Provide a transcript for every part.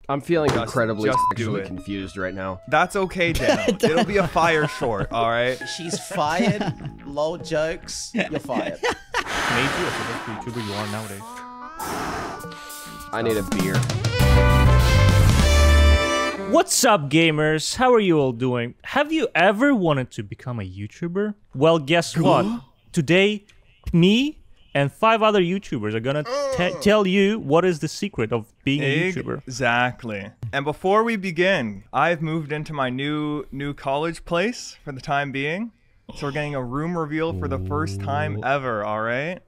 I'm feeling incredibly just sexually confused right now. That's okay, Dano. It'll be a fire short, all right? She's fired. Lol jokes. You're fired. Made you the best YouTuber you are nowadays. I need a beer. What's up, gamers? How are you all doing? Have you ever wanted to become a YouTuber? Well, guess what? Today, me and 5 other YouTubers are gonna tell you what is the secret of being a YouTuber. Exactly. And before we begin, I've moved into my new college place for the time being. So we're getting a room reveal for the first time ever, all right?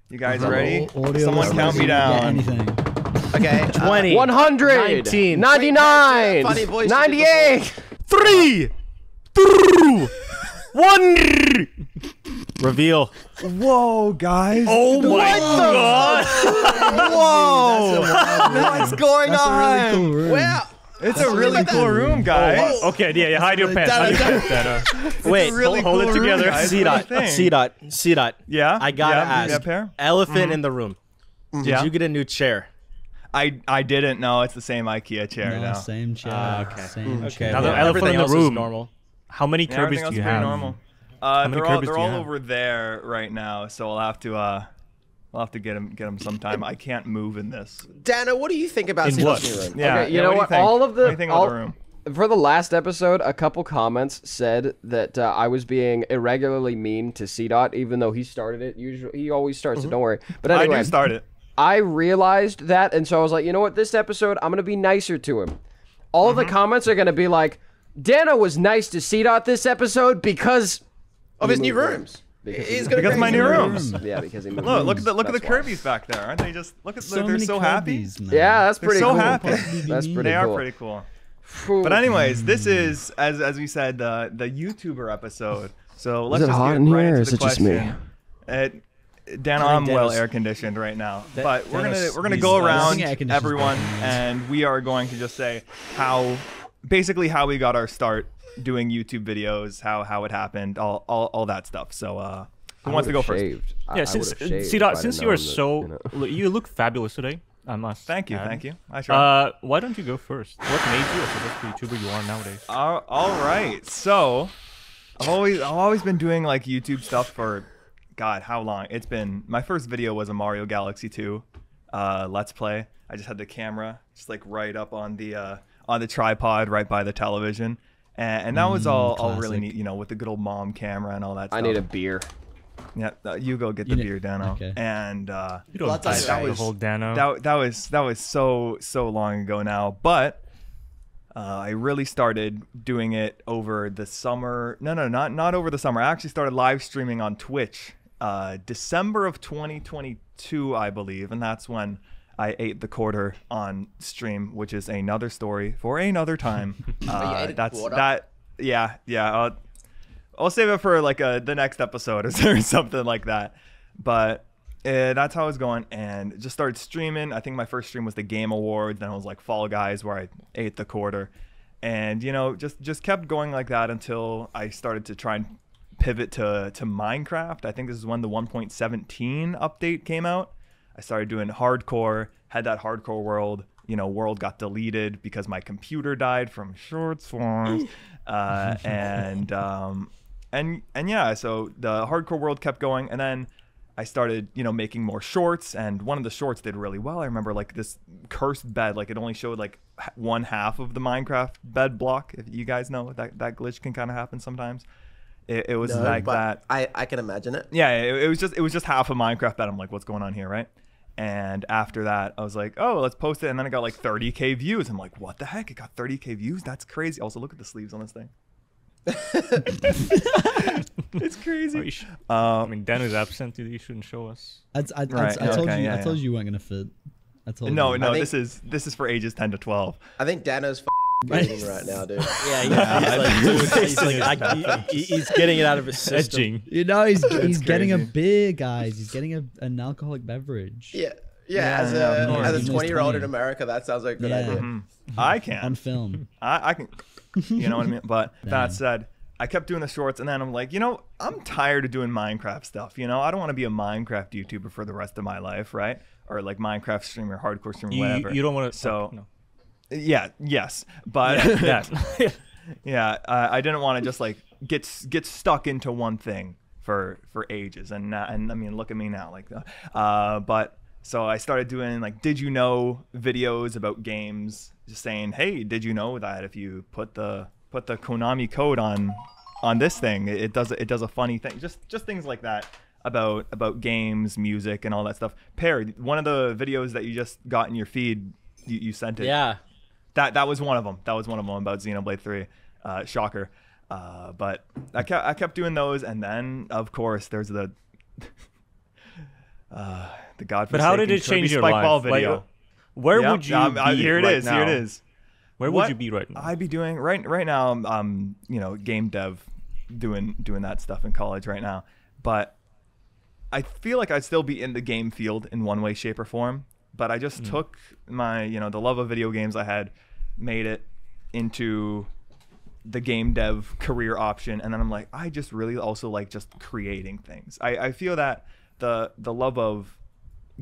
You guys ready? Someone count me down. Okay. 20, 100, 19, 99, funny voice 98. 3, 2, 1. Reveal. Whoa, guys. Oh my god. Whoa. What's going on? That's a really cool room. Wow. It's a really cool room, guys. Okay, yeah, hide your pants. Hide your pants, Dano. Wait, really hold cool it room, together. guys. C dot, What do you think? C dot. Yeah? I gotta Yeah, ask. pair? Elephant in the room. Did Yeah. you get a new chair? I didn't know. It's the same IKEA chair No, now. same chair. Okay. Same Okay. chair. Another well, elephant everything in the else is room. normal. How many Yeah, Kirby's everything do else you is pretty have? normal. many They're all Kirby's do you have? over there right now, so I'll have to get them sometime. I can't move in this. Dano, what do you think about In what? Sebastian room? Yeah. Okay, you know what? what? Do you think? All of What do the you think about the room? for the last episode, a couple comments said that I was being irregularly mean to C-Dot, even though he started it. Usually, he always starts it. Don't worry. But anyway, I do start it. I realized that, and so I was like, you know what? This episode, I'm gonna be nicer to him. All of the comments are gonna be like, Dano was nice to C-Dot this episode because Of his new moved rooms. Because He's he gonna Because of my new rooms. Yeah, because he moved. Look at the That's why. Kirby's back there, aren't they? Just look at So they're many so happy. Kirby's, man. Yeah, that's They're pretty so cool. happy. That's pretty They cool. are pretty cool. Phew. But anyways, this is as we said the YouTuber episode. So let's it just hot get in right here, into or the is it just me? question. Dan, I'm well air conditioned right now, but we're Danos gonna needs go us. around I think air conditioning's everyone, better than and we are going to just say basically how we got our start doing YouTube videos, how it happened, all that stuff. So who wants to go first? Yeah, since C-Dot, since you are so, you look fabulous today. I must. Thank you, add. thank you. I try. Why don't you go first? What made you the best YouTuber you are nowadays? All right, so I've always been doing like YouTube stuff for, God, how long? It's been, my first video was a Mario Galaxy 2 Let's Play. I just had the camera just like right up on the tripod right by the television, and that was all really classic. neat, you know, with the good old mom camera and all that stuff. I need a beer. Yeah, you go get the beer, Dano. Okay. And You don't Lots of deserve the space. whole Dano. that was so long ago now, but I really started doing it over the summer. No, not over the summer. I actually started live streaming on Twitch December of 2022, I believe, and that's when I ate the quarter on stream, which is another story for another time. ate a That's quarter? that. Yeah. I'll save it for like the next episode or something like that. But that's how I was going, and just started streaming. I think my first stream was the Game Awards. Then it was like Fall Guys, where I ate the quarter, and you know, just kept going like that until I started to try and pivot to Minecraft. I think this is when the 1.17 update came out. I started doing hardcore. Had that hardcore world. You know, world got deleted because my computer died from short forms, and yeah. So the hardcore world kept going, and then I started, you know, making more shorts, and one of the shorts did really well. I remember like this cursed bed, like it only showed like one half of the Minecraft bed block. If you guys know that glitch can kind of happen sometimes. It was like but that. I can imagine it. Yeah, it was just half a Minecraft bed. I'm like, what's going on here, right? And after that, I was like, oh, let's post it. And then it got like 30K views. I'm like, what the heck? It got 30K views? That's crazy. Also, look at the sleeves on this thing. It's crazy. I mean, Dano's absent. You shouldn't show us. I told you you weren't gonna fit. I told you. No, think- this is for ages 10 to 12. I think Dano's breathing right now, dude. He's getting it out of his system. Edging. You know, he's getting a crazy. beer, guys. He's getting an alcoholic beverage. Yeah. Yeah, As yeah, of course. a He's 20-year-old 20. in America, that sounds like a good Yeah. idea. I On can. film. I can. You know what I mean? But Damn. that said, I kept doing the shorts, and then I'm like, you know, I'm tired of doing Minecraft stuff. You know, I don't want to be a Minecraft YouTuber for the rest of my life, right? Or like Minecraft streamer, hardcore streamer, whatever. You don't want to. So no. Yeah. Yes. But that. yeah, I didn't want to just like get stuck into one thing for ages, and I mean, look at me now, like, but so I started doing like, did you know videos about games, just saying, hey, did you know that if you put the Konami code on this thing, it does a funny thing, just things like that about games, music, and all that stuff. Pear, one of the videos that you just got in your feed, you sent it. Yeah. That was one of them. That was one of them about Xenoblade 3. Shocker. But I kept doing those, and then of course there's the godforsaken But how did it Kirby change your Spike life? Ball video. Like, where Yep, would you be here it right is. now? Here it is. Where would you be right now? I'd be doing right now. Game dev, doing that stuff in college right now. But I feel like I'd still be in the game field in one way, shape, or form. But I just took my, the love of video games I had, made it into the game dev career option, and then I'm like, I just really also like just creating things. I feel that the love of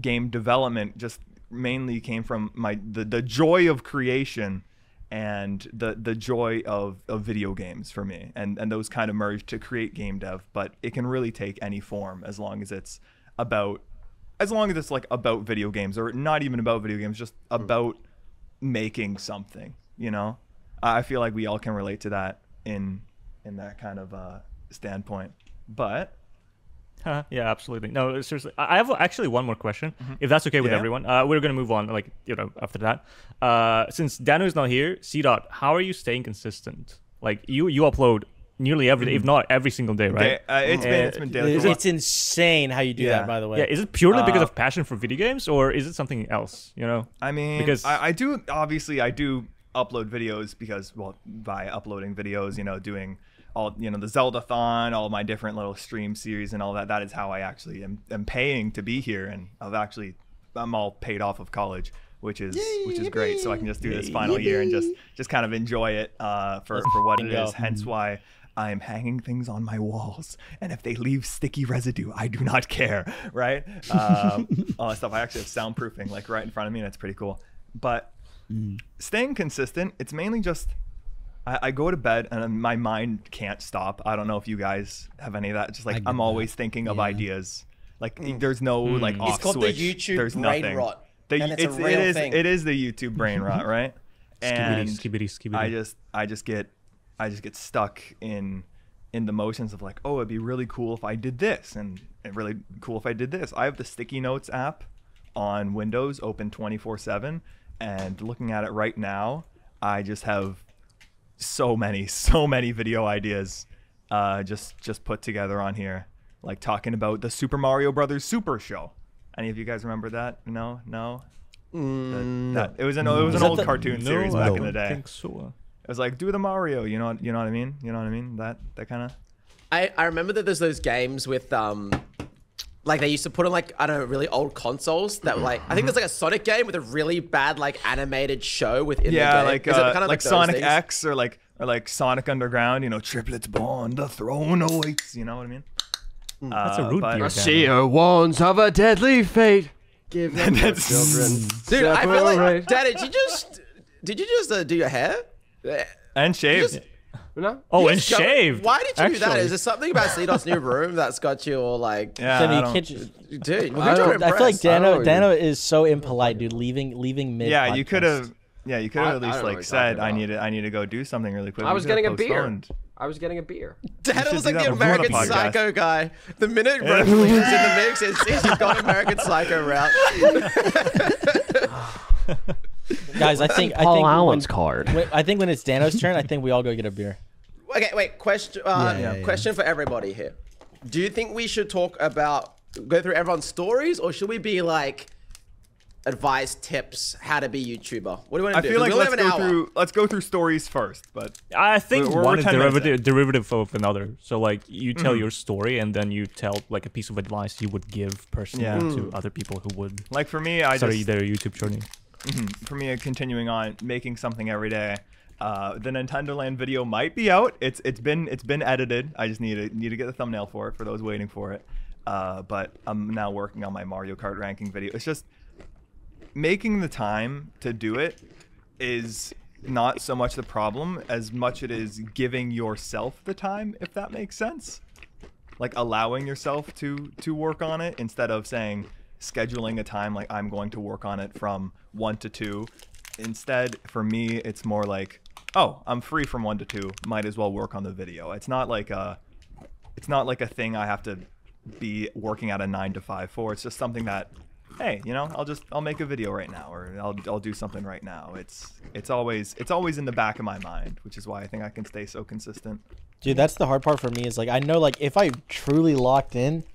game development just mainly came from the joy of creation and the joy of video games for me, and those kind of merged to create game dev. But it can really take any form as long as it's like about video games, or not even about video games, just about making something, I feel like we all can relate to that in that kind of standpoint. But yeah, absolutely. No, seriously, I have actually one more question, if that's okay with Yeah. everyone. We're gonna move on, after that. Since Dano is not here, C-Dot, how are you staying consistent? Like you upload nearly every day, if not every single day, right? It's been daily. It's insane how you do Yeah. that, by the way. Yeah, is it purely because of passion for video games, or is it something else? I mean, because I do upload videos because, well, by uploading videos, doing all, the Zelda-thon, all my different little stream series and all that. That is how I actually am paying to be here, and I'm all paid off of college, which is great. So I can just do this final year and just kind of enjoy it for what it is. Hence why I am hanging things on my walls, and if they leave sticky residue, I do not care, right? All that stuff. I actually have soundproofing like right in front of me, and it's pretty cool. But staying consistent, it's mainly just I go to bed and my mind can't stop. I don't know if you guys have any of that. Just like I'm always thinking of ideas. Like there's no like off It's called switch. the YouTube There's brain nothing. rot. And it's a real it is thing. it is the YouTube brain rot, right? And Skibidi. I just get stuck in the motions of like, oh, it'd be really cool if I did this, and really cool if I did this. I have the Sticky Notes app on Windows open 24/7, and looking at it right now, I just have so many video ideas just put together on here, like talking about the Super Mario Brothers Super Show. Any of you guys remember that? No. It was an old cartoon series back in the day. I think so. It was like, do the Mario, you know what I mean? You know what I mean? That kind of. I remember that there's those games with like they used to put on like, I don't know, really old consoles that were like, I think there's like a Sonic game with a really bad like animated show within the game. Like Is it kind of like those Sonic things? X or like Sonic Underground, triplets born, the throne awaits, you know what I mean? That's a root but- beer. Seer warns of a deadly fate. Give them their children. Dude, I feel like, separate. Dad, did you just do your hair? And shaved. Just- No? Oh, You and just covered- shaved. Why did you do that? actually. Is there something about C-Dot's new room that's got you all like, Yeah, Then I you don't- can't just- dude, I don't- I feel like I don't know, Dano is so impolite, dude. Leaving mid. Yeah, you could podcast. have. Yeah, you could I have at don't least know what like you're said, talking about. I need to go do something really quick. I We was could have getting a beer. postponed. I was getting a beer. Dad should was do like that the before the American podcast. Psycho guy. The minute Rosalie is in the mix, he's gone American Psycho route. Guys, I think card. I think when it's Dano's turn, I think we all go get a beer. Okay, wait. Question. Question for everybody here. Do you think we should go through everyone's stories, or should we be like advice, tips, how to be YouTuber? What do you want I to do? feel like 'Cause we only have an hour. let's go through stories first, but I think We're one is 10 minutes in. derivative of another. So like you tell your story and then you tell like a piece of advice you would give personally Yeah. to other people who would like for me, start their YouTube journey. continuing on making something every day. The Nintendo Land video might be out. It's been edited. I just need to get the thumbnail for it for those waiting for it. But I'm now working on my Mario Kart ranking video. It's just making the time to do it is not so much the problem as much it is giving yourself the time, if that makes sense. Like allowing yourself to work on it instead of saying scheduling a time like I'm going to work on it from 1 to 2. Instead, for me, it's more like, oh, I'm free from 1 to 2, might as well work on the video. It's not like a thing I have to be working at a 9 to 5 for. It's just something that, hey, you know, I'll make a video right now, or I'll do something right now. It's always in the back of my mind, which is why I think I can stay so consistent. Dude, that's the hard part for me is like I know like if I truly locked in,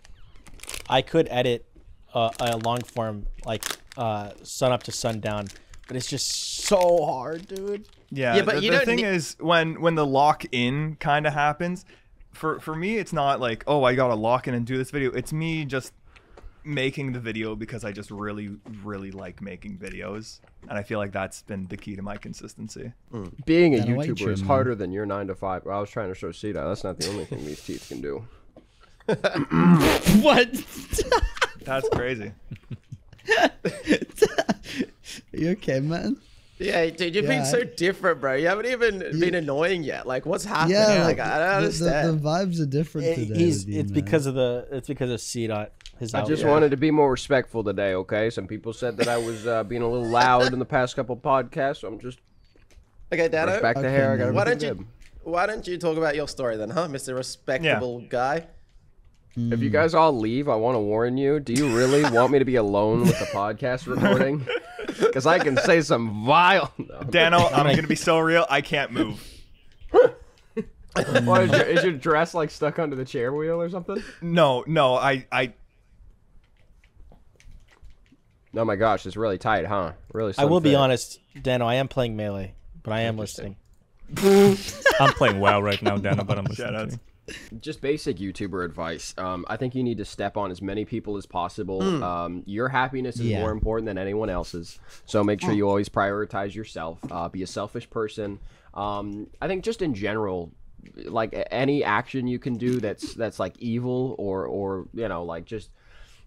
I could edit a long form like sun up to sundown, but it's just so hard, dude. Yeah, but the thing is when the lock in kind of happens, for me it's not like, oh, I gotta lock in and do this video. It's me just making the video because I just really like making videos, and I feel like that's been the key to my consistency. Being a YouTuber is harder than your 9 to 5. I was trying to show Sita. That's not the only thing these teeth can do. What? That's crazy. Are you okay, man? Yeah, dude, you're being so different, bro. You haven't even been annoying yet. Like, what's happening? Yeah, like I don't understand. The vibes are different today. It's because of C-Dot. I just wanted to be more respectful today, okay? Some people said that I was being a little loud in the past couple podcasts, so I'm just... Okay, Dano. Back the hair. I gotta why don't you talk about your story then, huh, Mr. Respectable guy? If you guys all leave, I want to warn you. Do you really want me to be alone with the podcast recording? Because I can say some vile... No. Dano, I'm going to be so real, I can't move. What, is your dress like stuck under the chair wheel or something? No, I Oh my gosh, it's really tight, huh? Really. I will be honest, Dano, I am playing Melee, but I am listening. I'm playing WoW right now, Dano, but I'm listening. To Just basic YouTuber advice. I think you need to step on as many people as possible. Your happiness is more important than anyone else's. So make sure you always prioritize yourself. Be a selfish person. I think just in general, like any action you can do that's like evil or you know, like just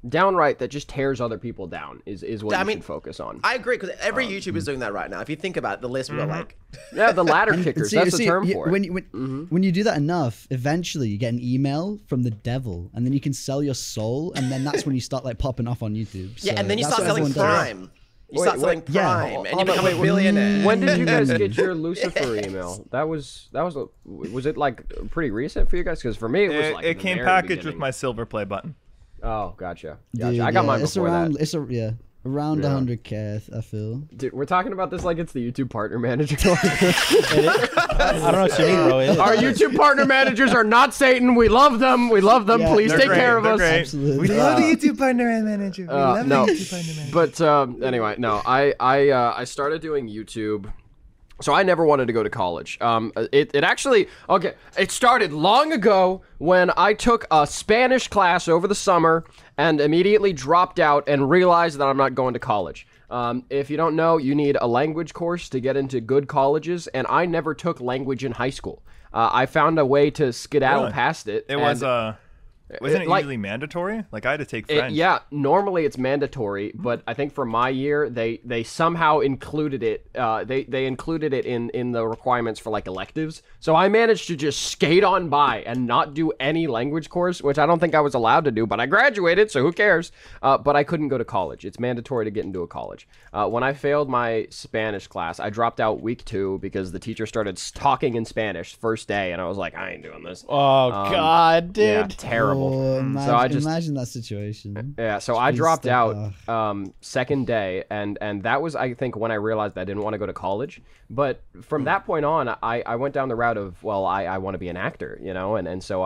downright that just tears other people down is what you should focus on. I agree, because every YouTuber is doing that right now. If you think about it, the list, we're like... Yeah, the ladder kickers, that's the term for it. When you do that enough, eventually you get an email from the devil, and then you can sell your soul, and then that's when you start like popping off on YouTube. So yeah, and then you start selling Prime. You start selling Prime, and you become a billionaire. When did you guys get your Lucifer email? Was it like pretty recent for you guys? Because for me, it was like it came packaged with my silver play button. Oh, gotcha. Dude, I got mine before that. It's around 100K, I feel. Dude, we're talking about this like it's the YouTube partner manager. I don't know what you mean, bro. Our YouTube partner managers are not Satan. We love them. We love them. Yeah, Please take care of us. Absolutely. We love the YouTube partner manager. We love the YouTube partner manager. But anyway, no, I started doing YouTube. So I never wanted to go to college. It actually, okay, it started long ago when I took a Spanish class over the summer and immediately dropped out and realized that I'm not going to college. If you don't know, you need a language course to get into good colleges, and I never took language in high school. I found a way to skedaddle past it. It was wasn't it usually mandatory? Like I had to take French. Yeah, normally it's mandatory, but I think for my year they somehow included it. They included it in the requirements for like electives. So I managed to just skate on by and not do any language course, which I don't think I was allowed to do. But I graduated, so who cares? But I couldn't go to college. It's mandatory to get into a college. When I failed my Spanish class, I dropped out week 2 because the teacher started talking in Spanish first day, and I was like, I ain't doing this. Oh God, dude! Yeah, terrible. Imagine that situation. Yeah, so I dropped out second day, and that was, I think, when I realized I didn't want to go to college. But from that point on, I went down the route of, well, I want to be an actor, you know, and so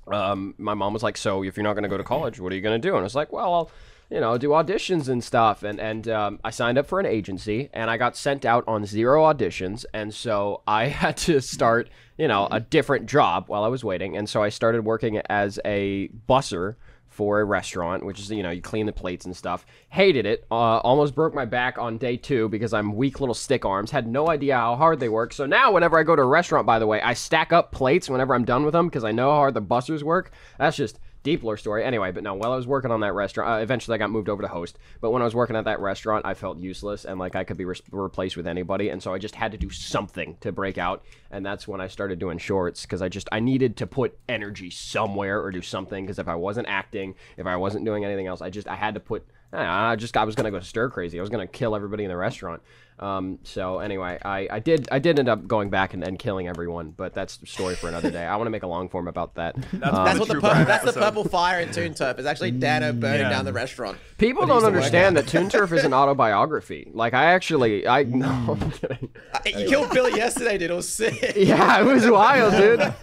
my mom was like, so if you're not going to go to college, what are you going to do? And I was like, well, I'll, you know, do auditions and stuff. And I signed up for an agency, and I got sent out on 0 auditions. And so I had to start, you know, a different job while I was waiting. And so I started working as a busser for a restaurant, which is, you know, you clean the plates and stuff. Hated it. Almost broke my back on day 2 because I'm weak little stick arms. Had no idea how hard they work. So now whenever I go to a restaurant, by the way, I stack up plates whenever I'm done with them because I know how hard the bussers work. That's just deep lore story. Anyway, but no, while I was working on that restaurant, eventually I got moved over to host. But when I was working at that restaurant, I felt useless and like I could be replaced with anybody. And so I just had to do something to break out. And that's when I started doing shorts because I needed to put energy somewhere or do something. Because if I wasn't acting, if I wasn't doing anything else, I had to put. I was gonna go stir crazy. I was gonna kill everybody in the restaurant. So anyway, I did end up going back and killing everyone, but that's a story for another day. I want to make a long form about that. That's the purple fire in Toon Turf. It's actually Dano burning down the restaurant. People don't understand that Toon Turf is an autobiography. Like no, I'm kidding. You killed Billy yesterday, dude. It was sick. Yeah, it was wild, dude.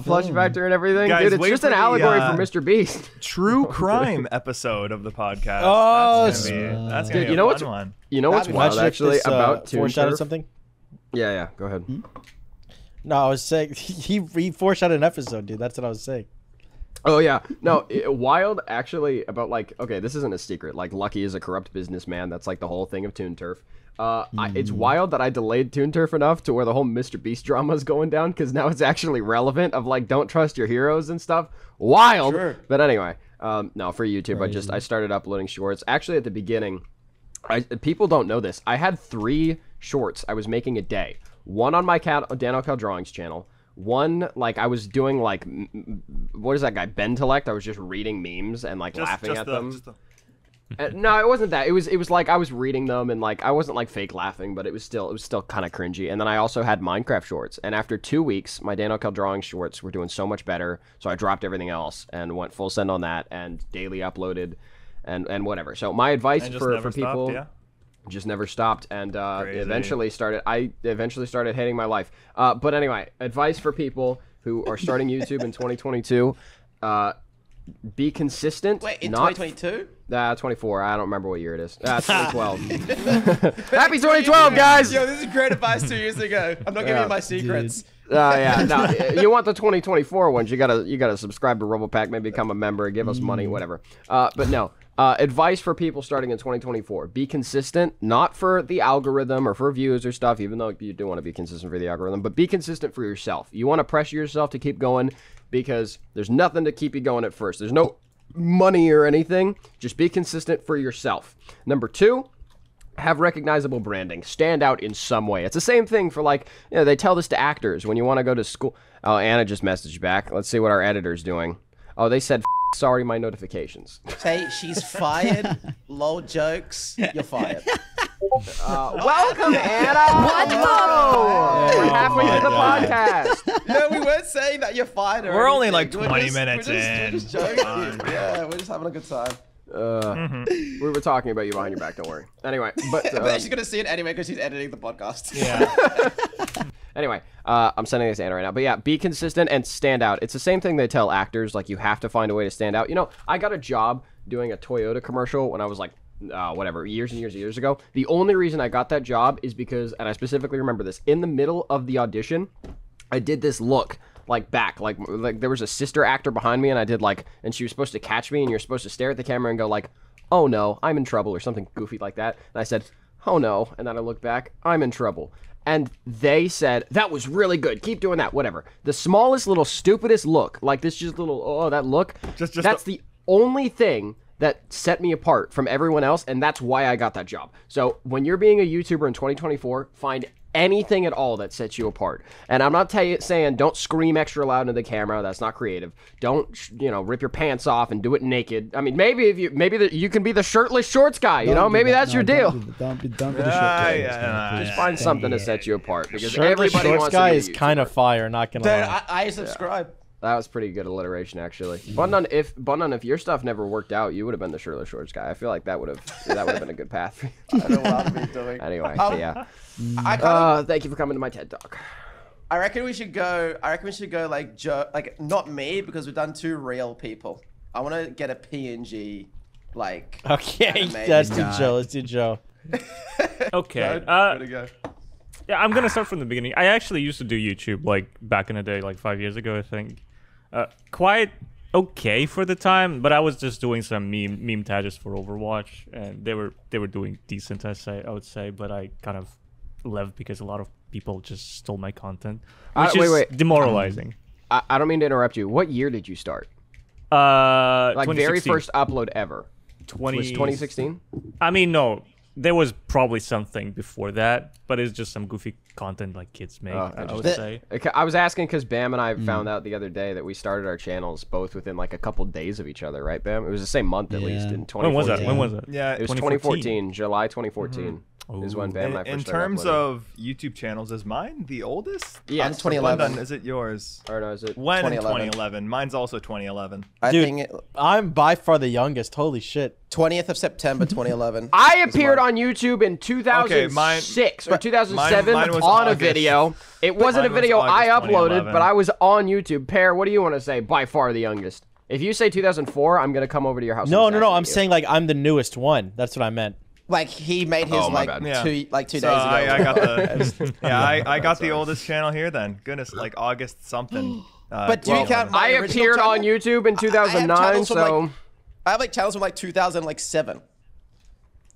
Flush factor and everything, Guys, dude. It's just an allegory for Mr. Beast. True crime episode of the podcast. Oh, that's gonna be you know a fun one. You know what's wild actually about Toon Turf? Something? Yeah. Go ahead. No, I was saying he foreshadowed an episode, dude. That's what I was saying. Oh yeah, no, wild actually about like okay, this isn't a secret. Like Lucky is a corrupt businessman. That's like the whole thing of Toon Turf. It's wild that I delayed Toon Turf enough to where the whole Mr. Beast drama is going down because now it's actually relevant of like don't trust your heroes and stuff. Wild. Sure. But anyway, no, for YouTube, I started uploading shorts. Actually, at the beginning, people don't know this. I had 3 shorts I was making a day. One on my Dan Cal Drawings channel. One, like, I was doing, like, what is that guy, Bentellect? I was just reading memes and, like, laughing at them. No, it wasn't that. It was like I was reading them and, like, I wasn't, like, fake laughing, but it was still kind of cringy. And then I also had Minecraft shorts. And after 2 weeks, my Dan Cal Drawings shorts were doing so much better, so I dropped everything else and went full send on that and daily uploaded and whatever. So my advice for people... Stopped, yeah? Just never stopped, and eventually started hating my life. But anyway, advice for people who are starting YouTube in 2022: be consistent. Wait, in 2022? 24. I don't remember what year it is. 2012. Happy 2012, guys! Yo, this is great advice 2 years ago. I'm not giving you my secrets. Yeah, no, you want the 2024 ones? You gotta subscribe to RoboPack, maybe become a member, give us money, whatever. But no. Advice for people starting in 2024: be consistent, not for the algorithm or for views or stuff, even though you do want to be consistent for the algorithm, but be consistent for yourself. You want to pressure yourself to keep going because there's nothing to keep you going at first. There's no money or anything. Just be consistent for yourself. Number 2, have recognizable branding. Stand out in some way. It's the same thing for, like, you know, they tell this to actors when you want to go to school. Oh, Anna just messaged back. Let's see what our editor's doing. Oh, they said, sorry, my notifications. Say, she's fired. Lol jokes. You're fired. Welcome, Anna. What the? We're halfway through the podcast. No, we weren't saying that you're fired. We're only like 20 minutes in. We're just joking. Yeah, we're just having a good time. We were talking about you behind your back. Don't worry. Anyway, but she's gonna see it anyway because she's editing the podcast. Yeah. Anyway, I'm sending this to Anna right now. But yeah, be consistent and stand out. It's the same thing they tell actors. Like, you have to find a way to stand out. You know, I got a job doing a Toyota commercial when I was like, whatever, years and years and years ago. The only reason I got that job is because, and I specifically remember this, in the middle of the audition, I did this look. Like back, like there was a sister actor behind me, and I did like, and she was supposed to catch me, and you're supposed to stare at the camera and go like, "Oh no, I'm in trouble," or something goofy like that. And I said, "Oh no," and then I looked back, "I'm in trouble." And they said, "That was really good. Keep doing that." Whatever. The smallest, little, stupidest look, like this, just little, that look. That's the only thing that set me apart from everyone else, and that's why I got that job. So when you're being a YouTuber in 2024, find anything at all that sets you apart. And I'm not saying don't scream extra loud into the camera. That's not creative. Don't, rip your pants off and do it naked. I mean, maybe you can be the shirtless shorts guy. Maybe that's your deal. Don't be the short guy. Just find something to set you apart because shirtless everybody shorts wants guy to be a is kind of fire. Not gonna lie. I subscribe. That was pretty good alliteration, actually. Bundun, if your stuff never worked out, you would have been the shirtless shorts guy. I feel like that would have been a good path for you. I don't know what I've been doing. Anyway, yeah. Thank you for coming to my TED Talk. I reckon we should go like not me because we've done 2 real people. I want to get a PNG like. Okay, let's do Joe. Let's do Joe. Okay. Go. Yeah, I'm gonna start from the beginning. I actually used to do YouTube like back in the day, like 5 years ago, I think. Quite okay for the time, but I was just doing some meme tags for Overwatch, and they were doing decent, I would say, but I kind of left because a lot of people just stole my content, which is demoralizing. I don't mean to interrupt you. What year did you start? Like very 2016. first upload ever. 20... Was 2016? I mean, no. There was probably something before that, but it's just some goofy content like kids make, I would say. I was asking because Bam and I found out the other day that we started our channels both within like a couple days of each other, right, Bam? It was the same month at least in 2014. When was that? When was it? Yeah, It was 2014, July 2014 is when Bam and I first in started terms uploading. of YouTube channels, is mine the oldest? Yeah, I'm 2011. When is it yours? Or no, is it? When in 2011. 2011? Mine's also 2011. I Dude, think I'm by far the youngest. Holy shit. 20th of September 2011. I appeared on YouTube in 2006 or 2007 mine was on a August. video. It wasn't a Mine was video I August uploaded, 2011. but I was on YouTube. Pear, what do you want to say? By far the youngest. If you say 2004, I'm gonna come over to your house. No, and no, no. assassinate I'm you. saying like I'm the newest one. That's what I meant. Like he made his Oh, my like bad. Yeah. 2 days So ago. I got the I got the oldest channel here then. Goodness, like August something. But do you count my I original appeared channel? on YouTube in 2009, channels from, so like- I have like channels from like 2007.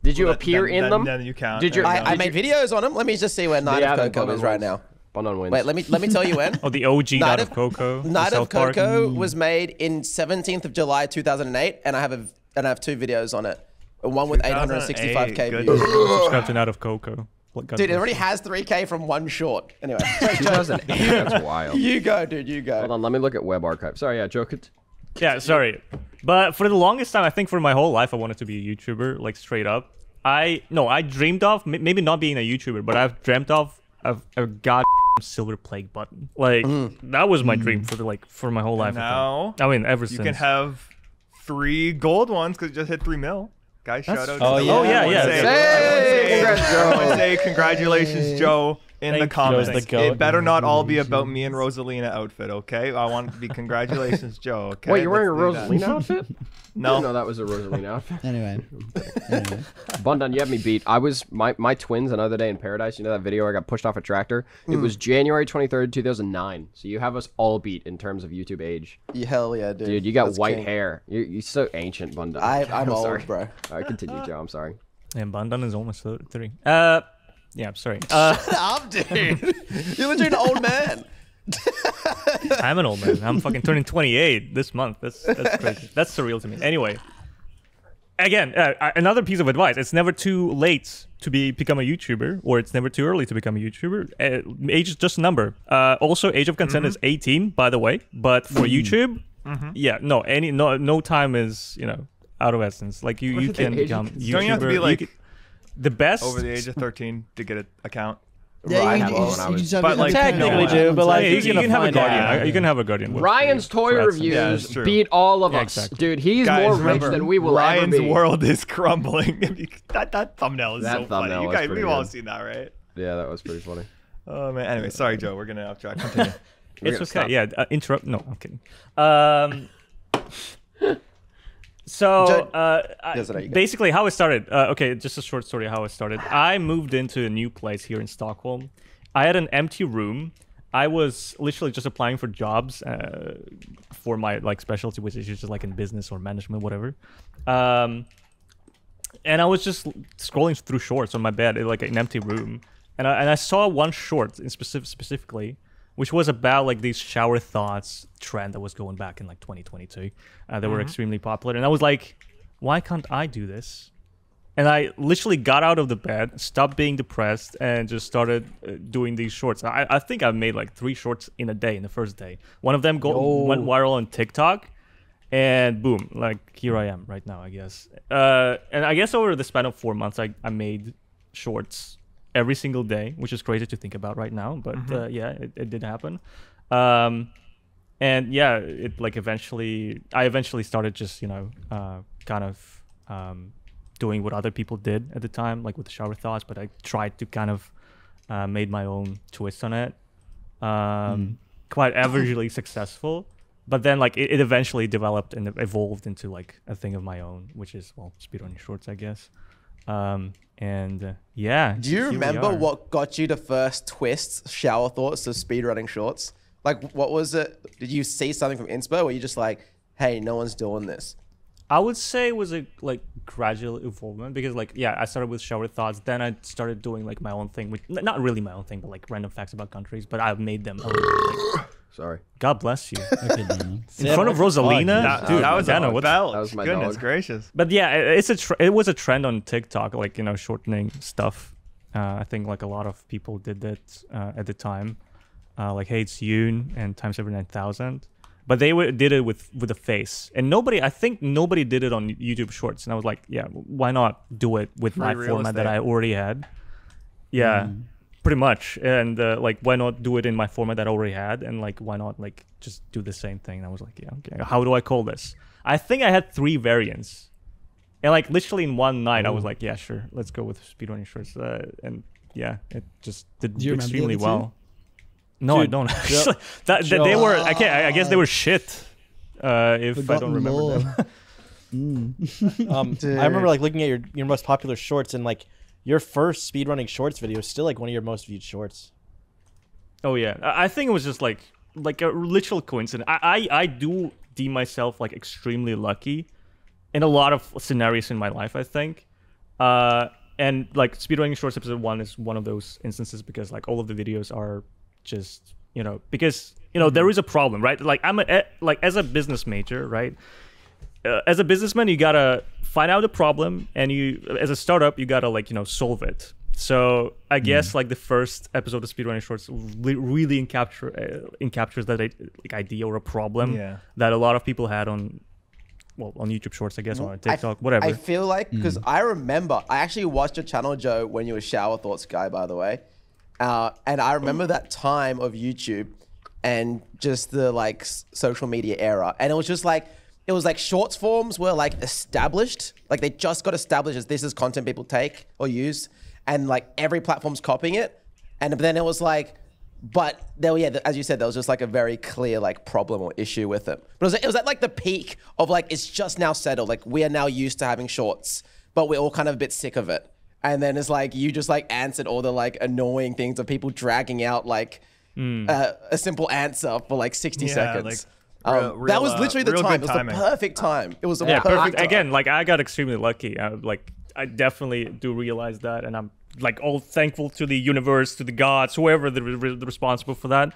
did you appear in them? Then you count. Did you- There you I go. made videos on them. Let me just see where Night Yeah, of then Coco is right now. Bundon wins. Wait, let me tell you when. Oh, the OG Night of Coco. the Night of South Park. Coco was made in 17th of July 2008, and I have 2 videos on it. One with 865k 2008, views. good. Subscribe to Night of Coco. Dude, it already has 3k from one short. Anyway, 2008. That's wild. you go, dude. You go. Hold on, let me look at web archive. Sorry, yeah, joke it. Yeah, sorry. But for the longest time, I think for my whole life, I wanted to be a YouTuber, like straight up. I dreamed of, maybe not being a YouTuber, but I've dreamt of a god silver plague button. Like, that was my dream for my whole life. Now I mean, ever you since. can have 3 gold ones because you just hit 3 mil. Guys, shout out. Oh, to yeah. Oh, yeah, I wanna yeah. say- Hey, I congrats, wanna Joe. say congratulations, Joe. In the Thank you. comments, Joe's the goat. it better not all be about me and Rosalina outfit, okay? I want it to be congratulations, Joe. Okay. Wait, you're wearing a Let's do that. Rosalina outfit? No. No, that was a Rosalina outfit. Anyway. Bundon, you have me beat. I was my twins another day in paradise. You know that video where I got pushed off a tractor? It was January 23rd, 2009. So you have us all beat in terms of YouTube age. Hell yeah, dude. Dude, you got That's white king. hair. You're so ancient, Bundon. I'm old, sorry. bro. All right, continue, Joe. I'm sorry. And Bandan is almost 3. Yeah, I'm sorry. I'm dude. You're legit an old man. I'm an old man. I'm fucking turning 28 this month. That's crazy. That's surreal to me. Anyway, again, another piece of advice: it's never too late to become a YouTuber, or it's never too early to become a YouTuber. Age is just a number. Also, age of consent is 18, by the way. But for YouTube, yeah, no time is out of essence. Like you can age become of YouTuber. Don't you have to be like the best over the age of 13 to get an account? Yeah, I you, had you, one just, when I you was- just have but, to- like, Technically, no, dude, but like Yeah, who's you gonna can have a find guardian. out? You can have a guardian. Ryan's toy for reviews that's true. beat all of Yeah, us. exactly. Dude, he's Guys, more rich remember, than we will Ryan's ever be. world is crumbling. that thumbnail is That so funny. thumbnail You was guys, pretty we've all good. seen that, right? Yeah, that was pretty funny. Oh man. Anyway, sorry, Joe. We're gonna off track. Continue. We're It's gonna okay. stop. Yeah, interrupt. No, I'm kidding. So Yes, there you go. basically, how it started. Okay, just a short story. How it started. I moved into a new place here in Stockholm. I had an empty room. I was literally just applying for jobs for my specialty, which is just like in business or management, whatever. And I was just scrolling through shorts on my bed, in like an empty room, and I saw one short in specifically, which was about like these shower thoughts trend that was going back in like 2022. They were extremely popular, and I was like, why can't I do this? And I literally got out of the bed, stopped being depressed, and just started doing these shorts. I think I made like 3 shorts in a day, in the first day. One of them went viral on TikTok, and boom, like here I am right now, I guess. And I guess over the span of 4 months, I made shorts every single day, which is crazy to think about right now. But yeah, it did happen. And yeah, it like I eventually started just, kind of doing what other people did at the time, like with the shower thoughts, but I tried to kind of made my own twist on it. Quite averagely successful, but then like it eventually developed and evolved into like a thing of my own, which is speedrunning shorts, I guess. Yeah. Do you here we remember are. what got you the first twists, shower thoughts of speedrunning shorts? Like, what was it? Did you see something from Inspo where you just like, hey, no one's doing this? I would say it was a like gradual involvement because like I started with shower thoughts, then I started doing like my own thing, which not really my own thing, but like random facts about countries, but I've made them a little bit, like, Sorry. God bless you. Okay, Dana. In front of Rosalina, That, that was Dana, a what? belch. That was my Goodness dog. gracious. But yeah, it was a trend on TikTok, like shortening stuff. I think like a lot of people did that at the time, like Hey It's Yoon and Times Every 9000. But they did it with a face, and I think nobody did it on YouTube Shorts. And I was like, yeah, why not do it with my real format that estate. I already had? Yeah, pretty much. And like, why not do it in my format that I already had? And like, why not like just do the same thing? And I was like, yeah, okay. How do I call this? I think I had 3 variants, and like literally in one night, I was like, yeah, sure, let's go with speedrunning shorts. And yeah, it just did Do you remember the extremely other two? well. No, I Dude, don't Joe- actually. They were. I guess they were shit. If I don't Forgotten remember lore. them. I remember like looking at your most popular shorts, and like your first speedrunning shorts video is still like one of your most viewed shorts. Oh yeah, I think it was just like a literal coincidence. I do deem myself like extremely lucky in a lot of scenarios in my life, I think. And like speedrunning shorts episode 1 is one of those instances, because like all of the videos are just because there is a problem, right? Like like as a business major, right? As a businessman, you gotta find out the problem, and as a startup, you gotta like solve it. So I guess like the first episode of speedrunning shorts really encaptures that like idea or a problem that a lot of people had on YouTube Shorts, I guess, or on TikTok, whatever. I feel like, because I remember, I actually watched your channel, Joe, when you were Shower Thoughts guy, by the way. And I remember that time of YouTube and just the like social media era. And it was just like, it was like shorts forms were like established. Like they just got established as this is content people take or use. And like every platform's copying it. And then it was like, but there, as you said, there was just like a very clear like problem or issue with it. But it was at like the peak of like, it's just now settled. Like we are now used to having shorts, but we're all kind of a bit sick of it. And then it's like, you just like answered all the like annoying things of people dragging out like a simple answer for like 60 seconds. Like, that was literally the real time. It good was timing. the perfect time. It was the Yeah, perfect perfect. time. Again, like I got extremely lucky. I definitely do realize that, and I'm like all thankful to the universe, to the gods, whoever the responsible for that.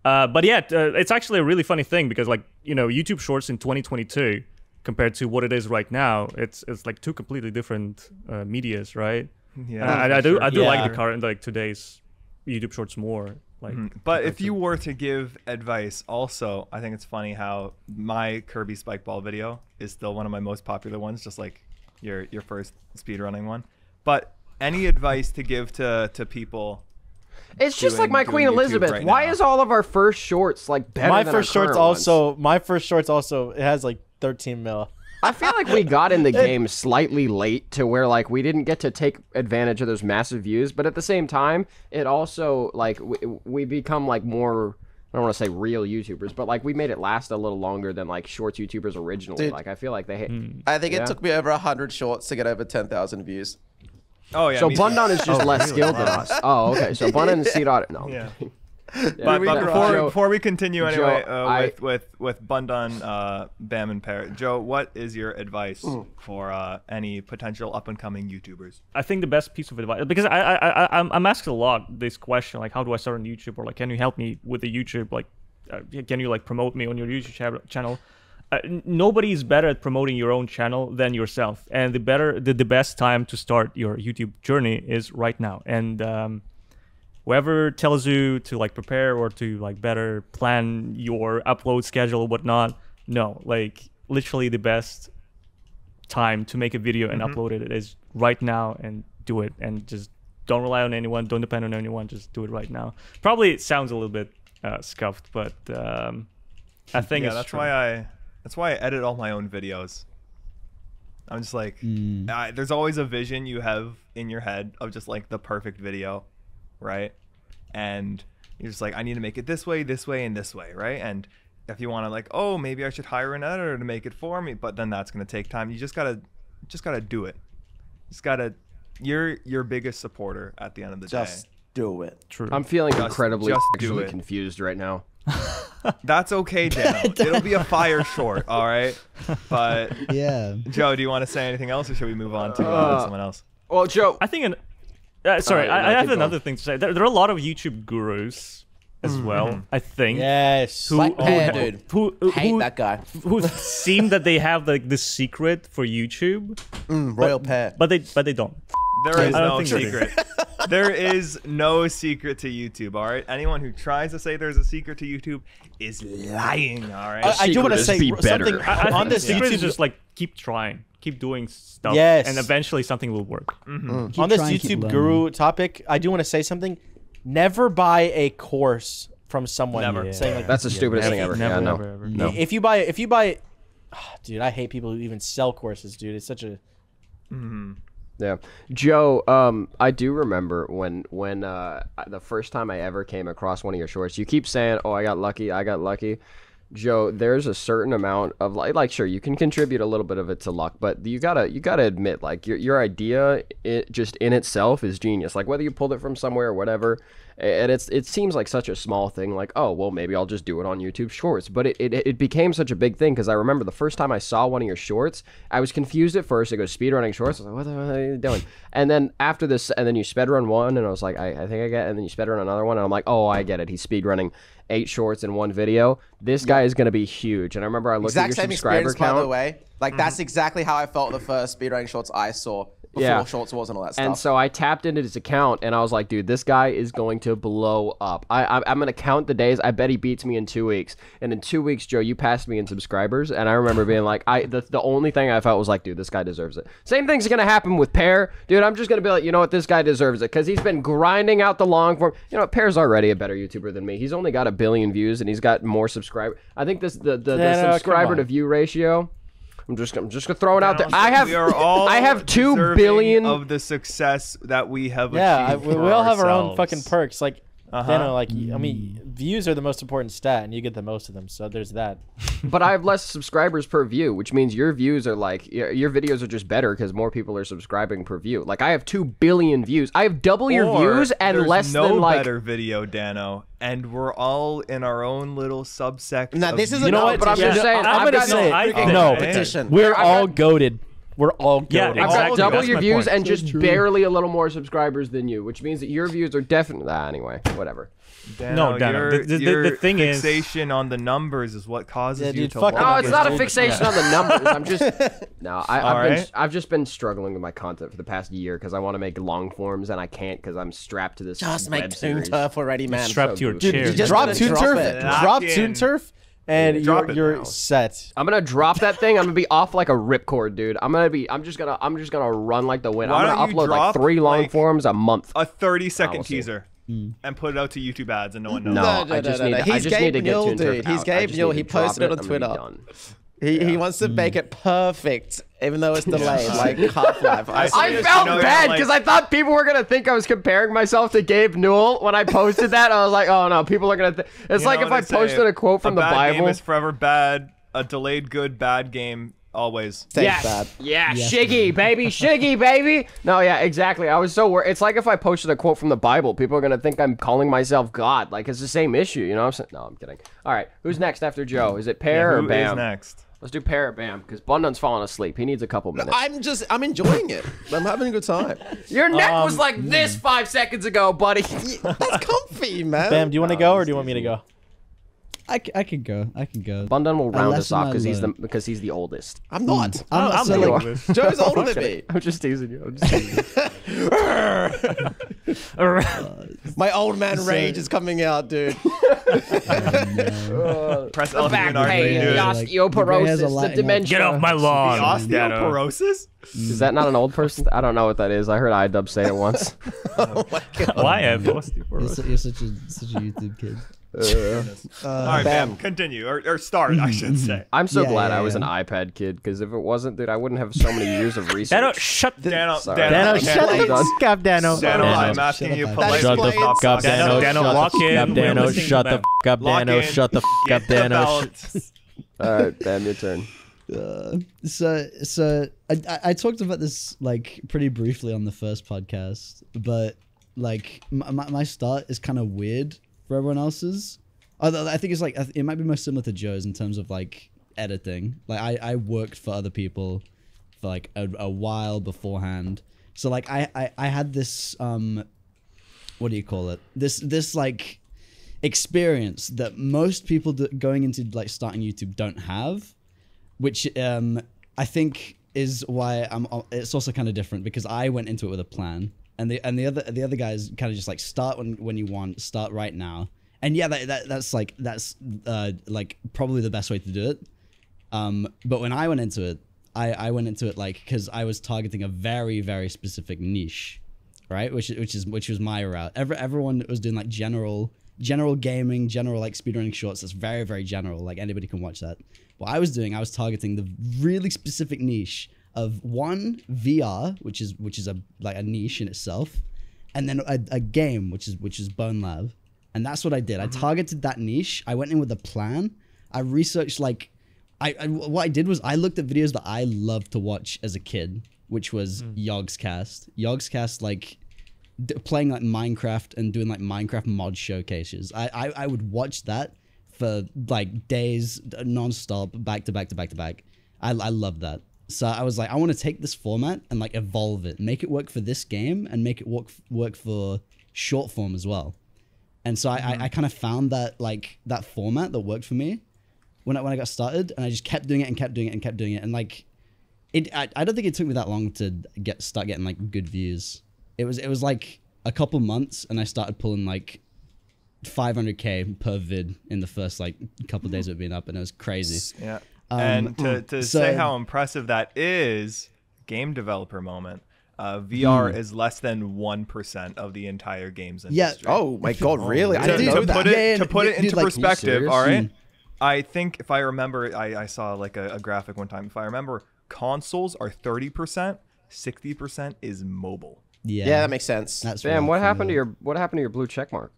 But yeah, it's actually a really funny thing, because like YouTube Shorts in 2022 compared to what it is right now, it's like 2 completely different medias, right? Yeah, And I do Yeah. like the current like today's YouTube Shorts more. Like, But if you were to give advice, also, I think it's funny how my Kirby Spike Ball video is still one of my most popular ones, just like your first speedrunning one. But any advice to give to people? It's just like my doing Queen YouTube Elizabeth. right Why now? is all of our first shorts like better My than first our shorts current ones? also it has like 13 mil. I feel like we got in the game slightly late to where like we didn't get to take advantage of those massive views, but at the same time, it also like we become like more, I don't want to say real YouTubers, but like we made it last a little longer than like shorts YouTubers originally. Dude. Like I feel like they I think Yeah. it took me over 100 shorts to get over 10,000 views. Oh yeah. So me too. Bundan is just less skilled than us. Oh, okay. So Bundan and C-Dot. No. Yeah. Yeah, But before we continue anyway, Joe, with Bundan, Bam, and Parrot, Joe, what is your advice for any potential up and coming YouTubers? I think the best piece of advice, because I'm asked a lot this question, like how do I start on YouTube, or like can you help me with the YouTube, like can you like promote me on your YouTube channel? Nobody is better at promoting your own channel than yourself, and the best time to start your YouTube journey is right now. And whoever tells you to like prepare or to like better plan your upload schedule or whatnot, no, like literally the best time to make a video and upload it is right now, and do it, and just don't rely on anyone, don't depend on anyone, just do it right now. Probably it sounds a little bit scuffed, but I think it's that's true. why I edit all my own videos. I'm just like, there's always a vision you have in your head of just like the perfect video, right? And you're just like, I need to make it this way, and this way, right? And if you want to like, oh, maybe I should hire an editor to make it for me, but then that's gonna take time. You just gotta do it. You're your biggest supporter at the end of the Just do it. True. I'm feeling incredibly just do actually it. confused right now. That's okay, Dano. It'll be a fire short, all right? But Yeah. Joe, do you want to say anything else, or should we move on to someone else? Well, Joe, I think sorry, no, I have keep another thing to say. There are a lot of YouTube gurus as well. I think. Yes. Black Pear, dude. Hate that guy. Who seem that they have like the secret for YouTube, Royal Pear. but they don't. There is I don't no think so. secret. There is no secret to YouTube, all right? Anyone who tries to say there's a secret to YouTube is lying, all right? I do want to is say be better. something I on think this the secret YouTube. is just like keep trying, keep doing stuff, Yes. and eventually something will work. Keep On this trying, keep YouTube learning. guru topic, I do want to say something. Never buy a course from someone Never. saying like That's the stupidest thing ever. Never, Yeah, no. ever, ever. No. if you buy dude, I hate people who even sell courses, dude. It's such a Yeah, Joe. I do remember when the first time I ever came across one of your shorts. You keep saying, "Oh, I got lucky. I got lucky." Joe, there's a certain amount of like sure you can contribute a little bit of it to luck, but you gotta admit like your idea just in itself is genius. Like whether you pulled it from somewhere or whatever, and it seems like such a small thing. Like oh well maybe I'll just do it on YouTube Shorts, but it became such a big thing because I remember the first time I saw one of your shorts, I was confused at first. It goes speedrunning shorts. I was like what the hell are you doing? And then after this, and then you sped-run one, and I was like I think I get, it. And then you sped-run another one, and I'm like oh I get it. He's speedrunning 8 shorts in one video. This guy is going to be huge. And I remember I looked at Exact your same subscriber experience, by the count. way. Like, that's exactly how I felt the first speedrunning shorts I saw before Yeah. Shorts Wars and all that stuff. And so I tapped into his account, and I was like, dude, this guy is going to blow up. I'm going to count the days. I bet he beats me in 2 weeks. And in 2 weeks, Joe, you passed me in subscribers. And I remember being like, the only thing I felt was like, dude, this guy deserves it. Same thing's going to happen with Pear. Dude, I'm just going to be like, you know what, this guy deserves it. Because he's been grinding out the long form. You know, Pear's already a better YouTuber than me. He's only got 1 billion views, and he's got more subscribers. I think the subscriber to view ratio... I'm just gonna throw it out there. We are all I have 2 deserving billion of the success that we have achieved. we for all have our own ourselves. fucking perks. Like, like I mean, views are the most important stat, and you get the most of them. So there's that. But I have less subscribers per view, which means your views are like your videos are just better because more people are subscribing per view. Like I have 2 billion views. I have double your Or views and there's less no than like. better video, Dano, and we're all in our own little subsect. Now, of this is YouTube. a know what, but I'm just saying, I'm I've gonna got say I think- no. Petition. We're I've all got- goated. We're all goated. Yeah, I've got exactly. double That's your my views point. and just true. barely a little more subscribers than you, which means that your views are definitely anyway. Whatever. No, Dano, the thing is- fixation on the numbers is what causes Yeah, you dude, to fuck log No, them. it's in. not a fixation on the numbers. I'm just right. I've just been struggling with my content for the past year because I want to make long forms and I can't because I'm strapped to this. Just web make Toon series. Turf already, man. Strapped to your Dude, chair. you just drop gotta Toon drop Turf. it. Drop Lock Toon in. Turf, and Drop it you're now. set. I'm gonna drop that thing. I'm gonna be off like a ripcord, dude. I'm just gonna run like the wind. Why I'm don't gonna you upload like drop, 3 long like, forms a month. A 30-second we'll see. teaser and put it out to YouTube ads, and no one knows. No, I just need to He's get Gabe Newell, Toon Turf dude. He's out. Gabe I just Newell. need He to drop posted it on I'm gonna be Twitter. done. He wants to make it perfect, even though it's delayed, like Half-Life. I You felt know, bad like- because I thought people were gonna think I was comparing myself to Gabe Newell when I posted that. I was like, oh no, people are gonna. It's You like know if what I they say, posted a quote from the bad Bible. game is forever bad. A delayed good, bad game always. Safe Yes. bad. Yeah, Yes, Shiggy, baby, Shiggy, baby. No, yeah, exactly. I was so worried. It's like if I posted a quote from the Bible, people are gonna think I'm calling myself God. Like it's the same issue, you know what I'm saying? No, I'm kidding. All right, who's next after Joe? Is it Pear or Who Bam? is next? Let's do Pear or Bam because Bundun's falling asleep. He needs a couple minutes. I'm enjoying it. I'm having a good time. Your neck was like this 5 seconds ago, buddy. That's comfy, man. Bam, do you want to go or do you want me to go? I can go. Bundun will round us lesson off I because he's the oldest. I'm not. I'm not I'm so the like, oldest. Joe's older than me. I'm just teasing you. I'm just teasing you. My old man rage is coming out, dude. Press The L back to do pain, it. the Yeah, like, the gray has a osteoporosis, lot the in it. dementia. Get off my The lawn. osteoporosis? Is that not an old person? I don't know what that is. I heard iDub say it once. Why have you're such a YouTube kid. All right, Bam. Continue or start, I should say. I'm so Yeah, glad yeah, I was an yeah. iPad kid because if it wasn't, dude, I wouldn't have so many years of research. Dano, shut the Dano, Sorry. Dano, Dano, shut I'm the done. fuck up, Dano. Dano, I'm Shut asking up, you Dano. politely. Shut the explains- fuck up, Dano, Dano. Dano, lock in. Shut We're Dano. listening Shut to the them. fuck up, Lock Dano. in. Shut the fuck Get up, the Dano. belt. All right, Bam, your turn. So I talked about this like pretty briefly on the first podcast, but like my start is kind of weird for everyone else's. Although I think it's like it might be most similar to Joe's in terms of like editing. Like I worked for other people for like a while beforehand, so like I had this what do you call it? This like experience that most people going into like starting YouTube don't have, which I think is why it's also kind of different because I went into it with a plan, and the other guys kind of just like start when you want, start right now. And yeah, that's like probably the best way to do it. But when I went into it, I went into it like because I was targeting a very, very specific niche, right? Which was my route. Everyone was doing like general gaming, general like speedrunning shorts. That's very, very general. Like anybody can watch that. What I was doing, I was targeting the really specific niche of one VR, which is a niche in itself, and then a game, which is Bone Lab. And that's what I did. I targeted that niche. I went in with a plan. I researched like, what I did was I looked at videos that I loved to watch as a kid, which was Yogscast. Yogscast, like playing like Minecraft and doing like Minecraft mod showcases. I would watch that for like days, non-stop, back to back to back to back. I love that. So I was like, I want to take this format and like evolve it, make it work for this game, and make it work for short form as well. And so I kind of found that like that format that worked for me when I got started, and I just kept doing it and kept doing it and kept doing it. And like I don't think it took me that long to start getting like good views. It was like a couple months, and I started pulling like 500K per vid in the first like couple days of it being up, and it was crazy. Yeah. And to say how impressive that is, game developer moment. VR is less than 1% of the entire games industry. Yeah. Oh my God, really? I didn't know that. To put it into like, perspective, all right? I think if I remember, I saw like a graphic one time. If I remember, consoles are 30%, 60% is mobile. Yeah, that makes sense. That's Sam, what happened to your blue check mark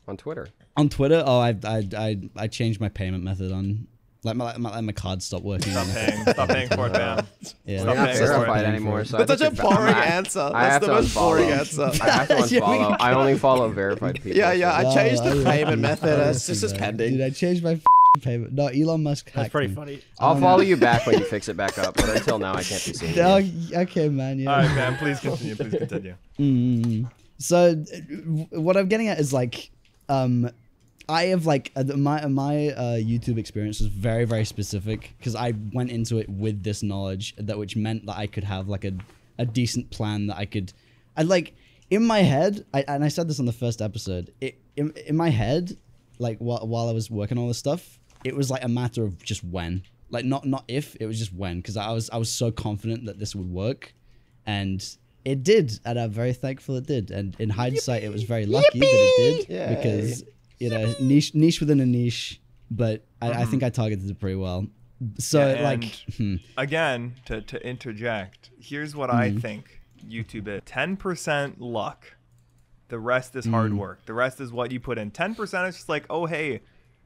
on Twitter? On Twitter? Oh, I changed my payment method on. Like my card stopped working. Stop paying for it, man. Yeah. We're not verified anymore. So That's such a boring answer. That's the most boring answer. I have to unfollow. I only follow verified people. Yeah. I changed the payment method. It's just suspending. Dude, I changed my payment. No, Elon Musk hacked That's pretty me. funny. I'll follow you back when you fix it back up. But until now, I can't be seen. Oh, okay, man. Yeah. All right, man. Please continue. Please continue. So what I'm getting at is like, I have like my YouTube experience was very, very specific because I went into it with this knowledge which meant that I could have like a decent plan that I like in my head. And I said this on the first episode. In my head, like while I was working on all this stuff, it was like a matter of just when, like not if, it was just when, because I was so confident that this would work, and it did, and I'm very thankful it did. And in hindsight, it was very lucky that it did because. You know, niche within a niche, but I think I targeted it pretty well. So again, to interject, here's what I think YouTube is: 10% luck, the rest is hard work. The rest is what you put in. 10% is just like, oh hey,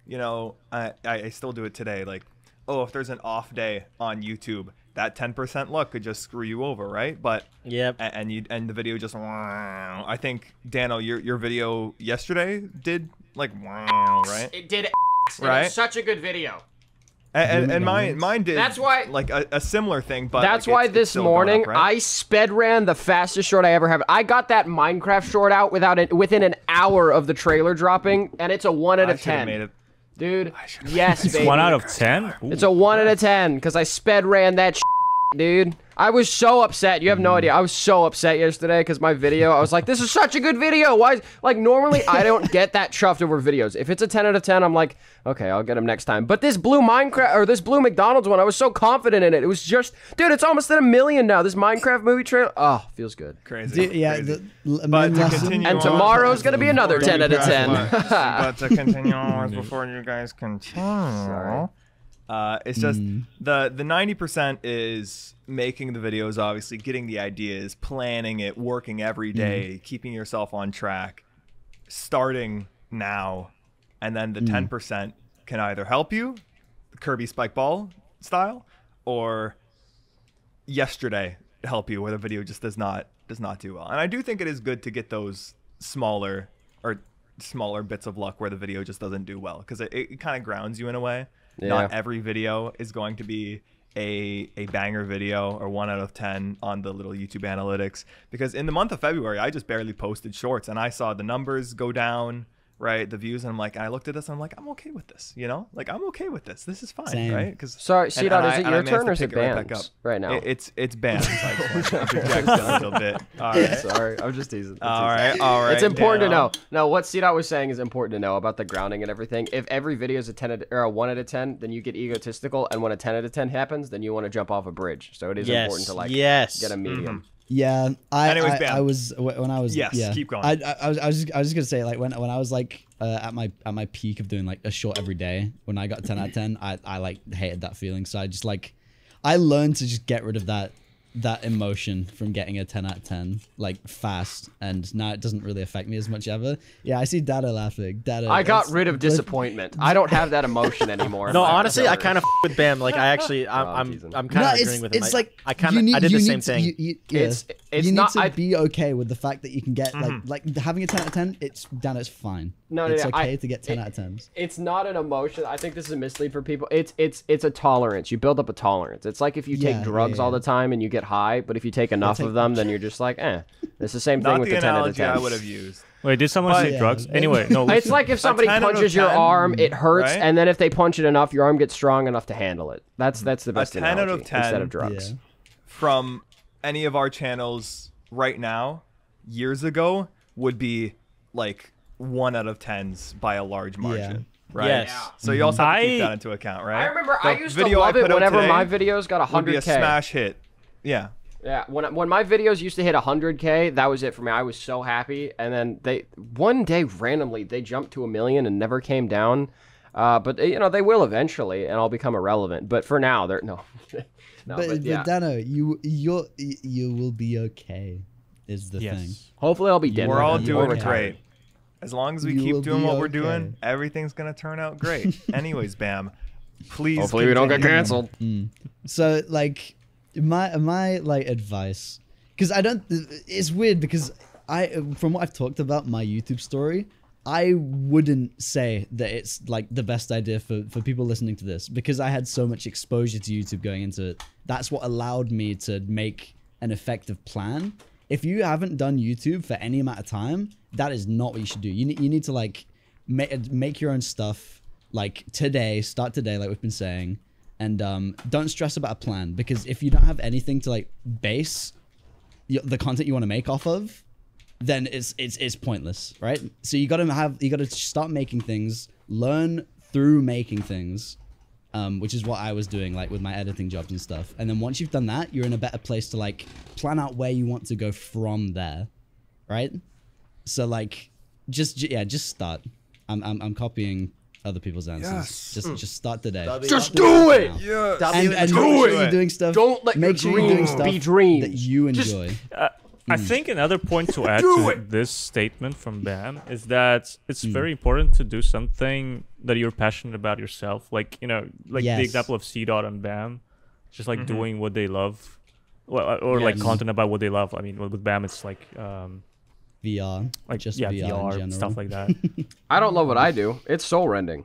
you know, I still do it today. Like, oh, if there's an off day on YouTube, that 10% luck could just screw you over, right? But and the video just I think Dano, your video yesterday did like right? It did. Right? It was such a good video. And mine did. That's why like a similar thing, but that's like, why it's this still morning going up, right? I sped ran the fastest short I ever have. I got that Minecraft short out within an hour of the trailer dropping, and it's a 1 out of 10. Made it. Dude, yes, It's baby. 1 out of 10? It's a 1 out of 10 because I sped ran that dude. I was so upset. You have no idea. I was so upset yesterday because my video, I was like, this is such a good video. Why? Like, normally I don't get that chuffed over videos. If it's a 10 out of 10, I'm like, okay, I'll get them next time. But this blue Minecraft, or this blue McDonald's one, I was so confident in it. It was just, dude, it's almost at 1 million now. This Minecraft movie trailer. Oh, feels good. Crazy. yeah. Crazy. But to continue And on, tomorrow's going to be another 10 out of 10. But to continue on before you guys continue. Sorry. It's just the 90% is making the videos, obviously getting the ideas, planning it, working every day, keeping yourself on track, starting now, and then the 10% can either help you, Kirby Spike Ball style, or yesterday help you where the video just does not do well. And I do think it is good to get those smaller bits of luck where the video just doesn't do well, because it kind of grounds you in a way. Yeah. Not every video is going to be a banger video or 1 out of 10 on the little YouTube analytics, because in the month of February I just barely posted shorts and I saw the numbers go down, right? The views, and I'm like, I looked at this, and I'm like, I'm okay with this, you know, like I'm okay with this. This is fine, Same. right? Because Sorry, C-Dot, is it your turn or is it Bam's right now? It's Bam's. Interject a little bit. All right. Sorry, I'm just teasing. All right. It's important to know. No, what C-Dot was saying is important to know about the grounding and everything. If every video is a 1 out of 10, then you get egotistical, and when a 10 out of 10 happens, then you want to jump off a bridge. So it is important to get a medium. Yeah, Anyways, Bam. I was when I was keep going. I was just gonna say, like, when I was like at my peak of doing like a short every day, when I got 10 out of 10, I like hated that feeling. So I just like I learned to just get rid of that emotion from getting a 10 out of 10 like fast, and now it doesn't really affect me as much ever. Yeah, I see Dada laughing. Dada, I got rid of disappointment. I don't have that emotion anymore. No, honestly, I kind of with Bam. Like, I'm kind of agreeing with him. It's like I did the same thing. You it's need not. to be okay with the fact that you can get like having a 10 out of 10. It's fine. It's okay to get 10 out of 10s. It's not an emotion. I think this is a mislead for people. It's a tolerance. You build up a tolerance. It's like if you take drugs all the time and you get high, but if you take enough of them, then you're just like, It's the same thing with the 10 out of 10. I would have used. Wait, did someone say drugs? Anyway, no. It's like if somebody 10 out of punches your 10, arm, it hurts, right? and then if they punch it enough, your arm gets strong enough to handle it. That's the best 10 out of analogy 10 instead of drugs. From any of our channels right now, years ago, would be like 1 out of 10s by a large margin. Right. Yes. So you also have to keep that into account, right? I remember The I used to video love I it put out whenever today my videos got 100K. would be a smash hit. Yeah. Yeah, when my videos used to hit 100K, that was it for me. I was so happy, and then one day randomly they jumped to 1 million and never came down. But you know they will eventually, and I'll become irrelevant. But for now, they're no. But Dano, you will be okay. Is the thing. Hopefully, I'll be dead. We're all or doing retired. great. As long as we keep doing what we're doing, everything's gonna turn out great. Anyways, please. Hopefully, we don't get canceled. So like. My like advice, because it's weird because from what I've talked about my YouTube story, I wouldn't say that it's like the best idea for people listening to this, because I had so much exposure to YouTube going into it. That's what allowed me to make an effective plan. If you haven't done YouTube for any amount of time, that is not what you should do. You need to like make your own stuff like start today, like we've been saying. And don't stress about a plan, because if you don't have anything to like base the content you want to make off of, then it's pointless, right? So you gotta start making things, learn through making things, which is what I was doing like with my editing jobs and stuff. And then once you've done that, you're in a better place to like plan out where you want to go from there, right? So like just start. I'm copying other people's answers. Just start today. Just do it. Yeah. And make sure you're doing stuff. Don't let make sure your you're doing dreams stuff be dreams. that you enjoy. I think another point to add to this statement from Bam is that it's very important to do something that you're passionate about yourself. Like, you know, like the example of C-Dot and Bam, just like doing what they love, or like content about what they love. I mean, with Bam, it's like VR, like just VR in general. stuff like that. I don't love what I do. It's soul rending.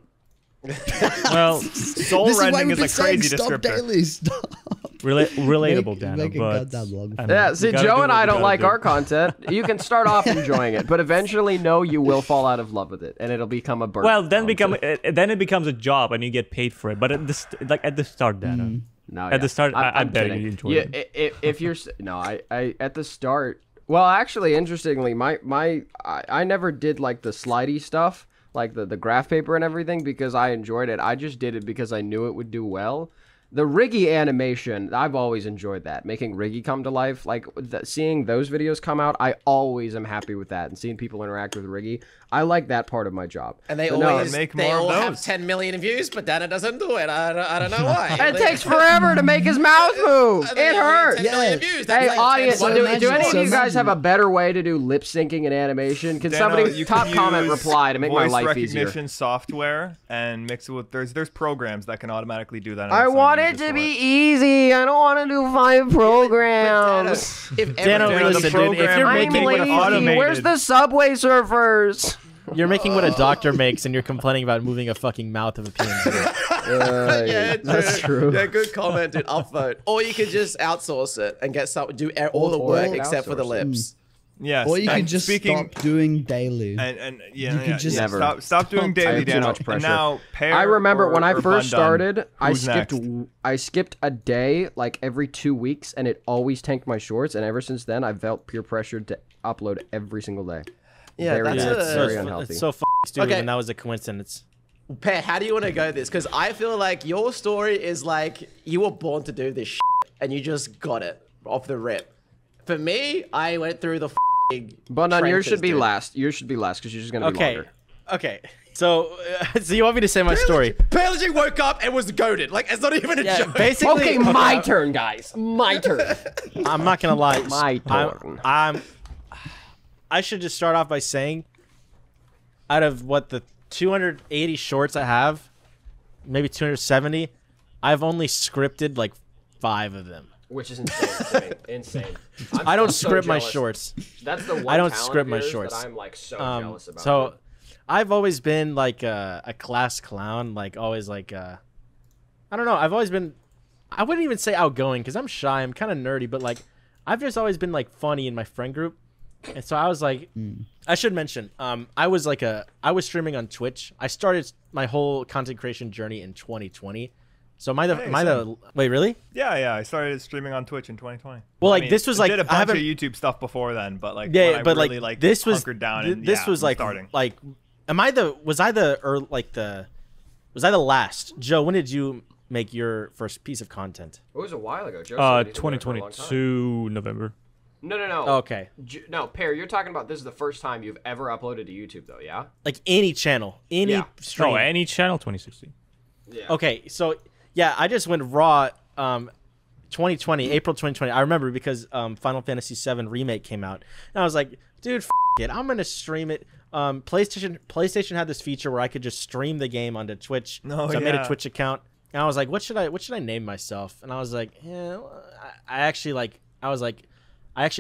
Well, soul rending is a crazy descriptor. Daily, stop. Relatable, Dana. But yeah, see, Joe and I don't like our content. You can start off enjoying it, but eventually, you will fall out of love with it, and it'll become a burden. Well, then it becomes a job, and you get paid for it. But at the start, Dana. No, at the start, I'm betting kidding. you enjoy it. If you're I at the start. Well, actually, interestingly, I never did like the slidey stuff, like the graph paper and everything, because I enjoyed it. I just did it because I knew it would do well. The Riggy animation, I've always enjoyed that. Making Riggy come to life, like seeing those videos come out, I always am happy with that. And seeing people interact with Riggy, I like that part of my job. And they all have 10 million views, but Dana doesn't do it. I don't know why. It takes forever to make his mouth move. It hurts. 10 million views. Hey, That's audience, like do 10 any of you guys have a better way to do lip syncing and animation? Can somebody top comment reply to make my life easier? Voice recognition software and mix it with there's programs that can automatically do that. I want it to be easy. I don't want to do 5 programs. Dana, listen, dude, if you're making what automated, where's the Subway Surfers? You're making what a doctor makes, and you're complaining about moving a fucking mouth of a PNG. Yeah, that's true. Yeah, good comment, dude. Upvote. Or you could just outsource it and get do all the work except for the lips. Yes. Or you and could just speaking, stop doing daily. And You could just Never. stop doing I daily, have too Dano. much pressure. And now, Pear I remember when I or first Bundun, started, who's next? I skipped a day like every 2 weeks, and it always tanked my shorts. And ever since then, I've felt peer pressured to upload every single day. Yeah, very, that's very a- unhealthy. It's so stupid, Okay. and that was a coincidence. Pear, how do you want to go this? Because I feel like your story is like you were born to do this and you just got it off the rip. For me, I went through the But on yours trenches, should be dude. last. Yours should be last because you're just gonna be Okay. longer. Okay. So, so you want me to say my story? Pear legit woke up and was goaded. Like, it's not even a Yeah, joke. basically. Okay, my turn, guys. My turn. I'm not gonna lie. My turn. I should just start off by saying, out of what the 280 shorts I have, maybe 270, I've only scripted like 5 of them. Which is insane to me. Insane. I don't I'm so script my jealous. shorts. That's the one I don't talent script of my yours shorts. that I'm like so jealous about. So, dude. I've always been like a class clown, like always like I don't know. I've always been. I wouldn't even say outgoing because I'm shy. I'm kind of nerdy, but like I've just always been like funny in my friend group. And so I was like, I should mention, I was streaming on Twitch. I started my whole content creation journey in 2020. So wait, really? Yeah. I started streaming on Twitch in 2020. Well, I like, mean, this was, I like, did a I bunch of haven't- YouTube stuff before then, but like, Yeah, when but I really, like this was hunkered down and this was like starting. like, was I the last? Joe, when did you make your first piece of content? It was a while ago. Joe said he's been doing it for a long time. 2022 November. No. Okay. No, Pear, you're talking about this is the first time you've ever uploaded to YouTube, though, yeah? Like any channel, any Yeah. stream. No, any channel 2016. Yeah. Okay, so yeah, I just went raw. 2020, April 2020. I remember because Final Fantasy VII Remake came out, and I was like, dude, it, I'm gonna stream it. PlayStation had this feature where I could just stream the game onto Twitch. Oh, So I made a yeah. Twitch account, and I was like, what should I name myself? And I was like, yeah, I actually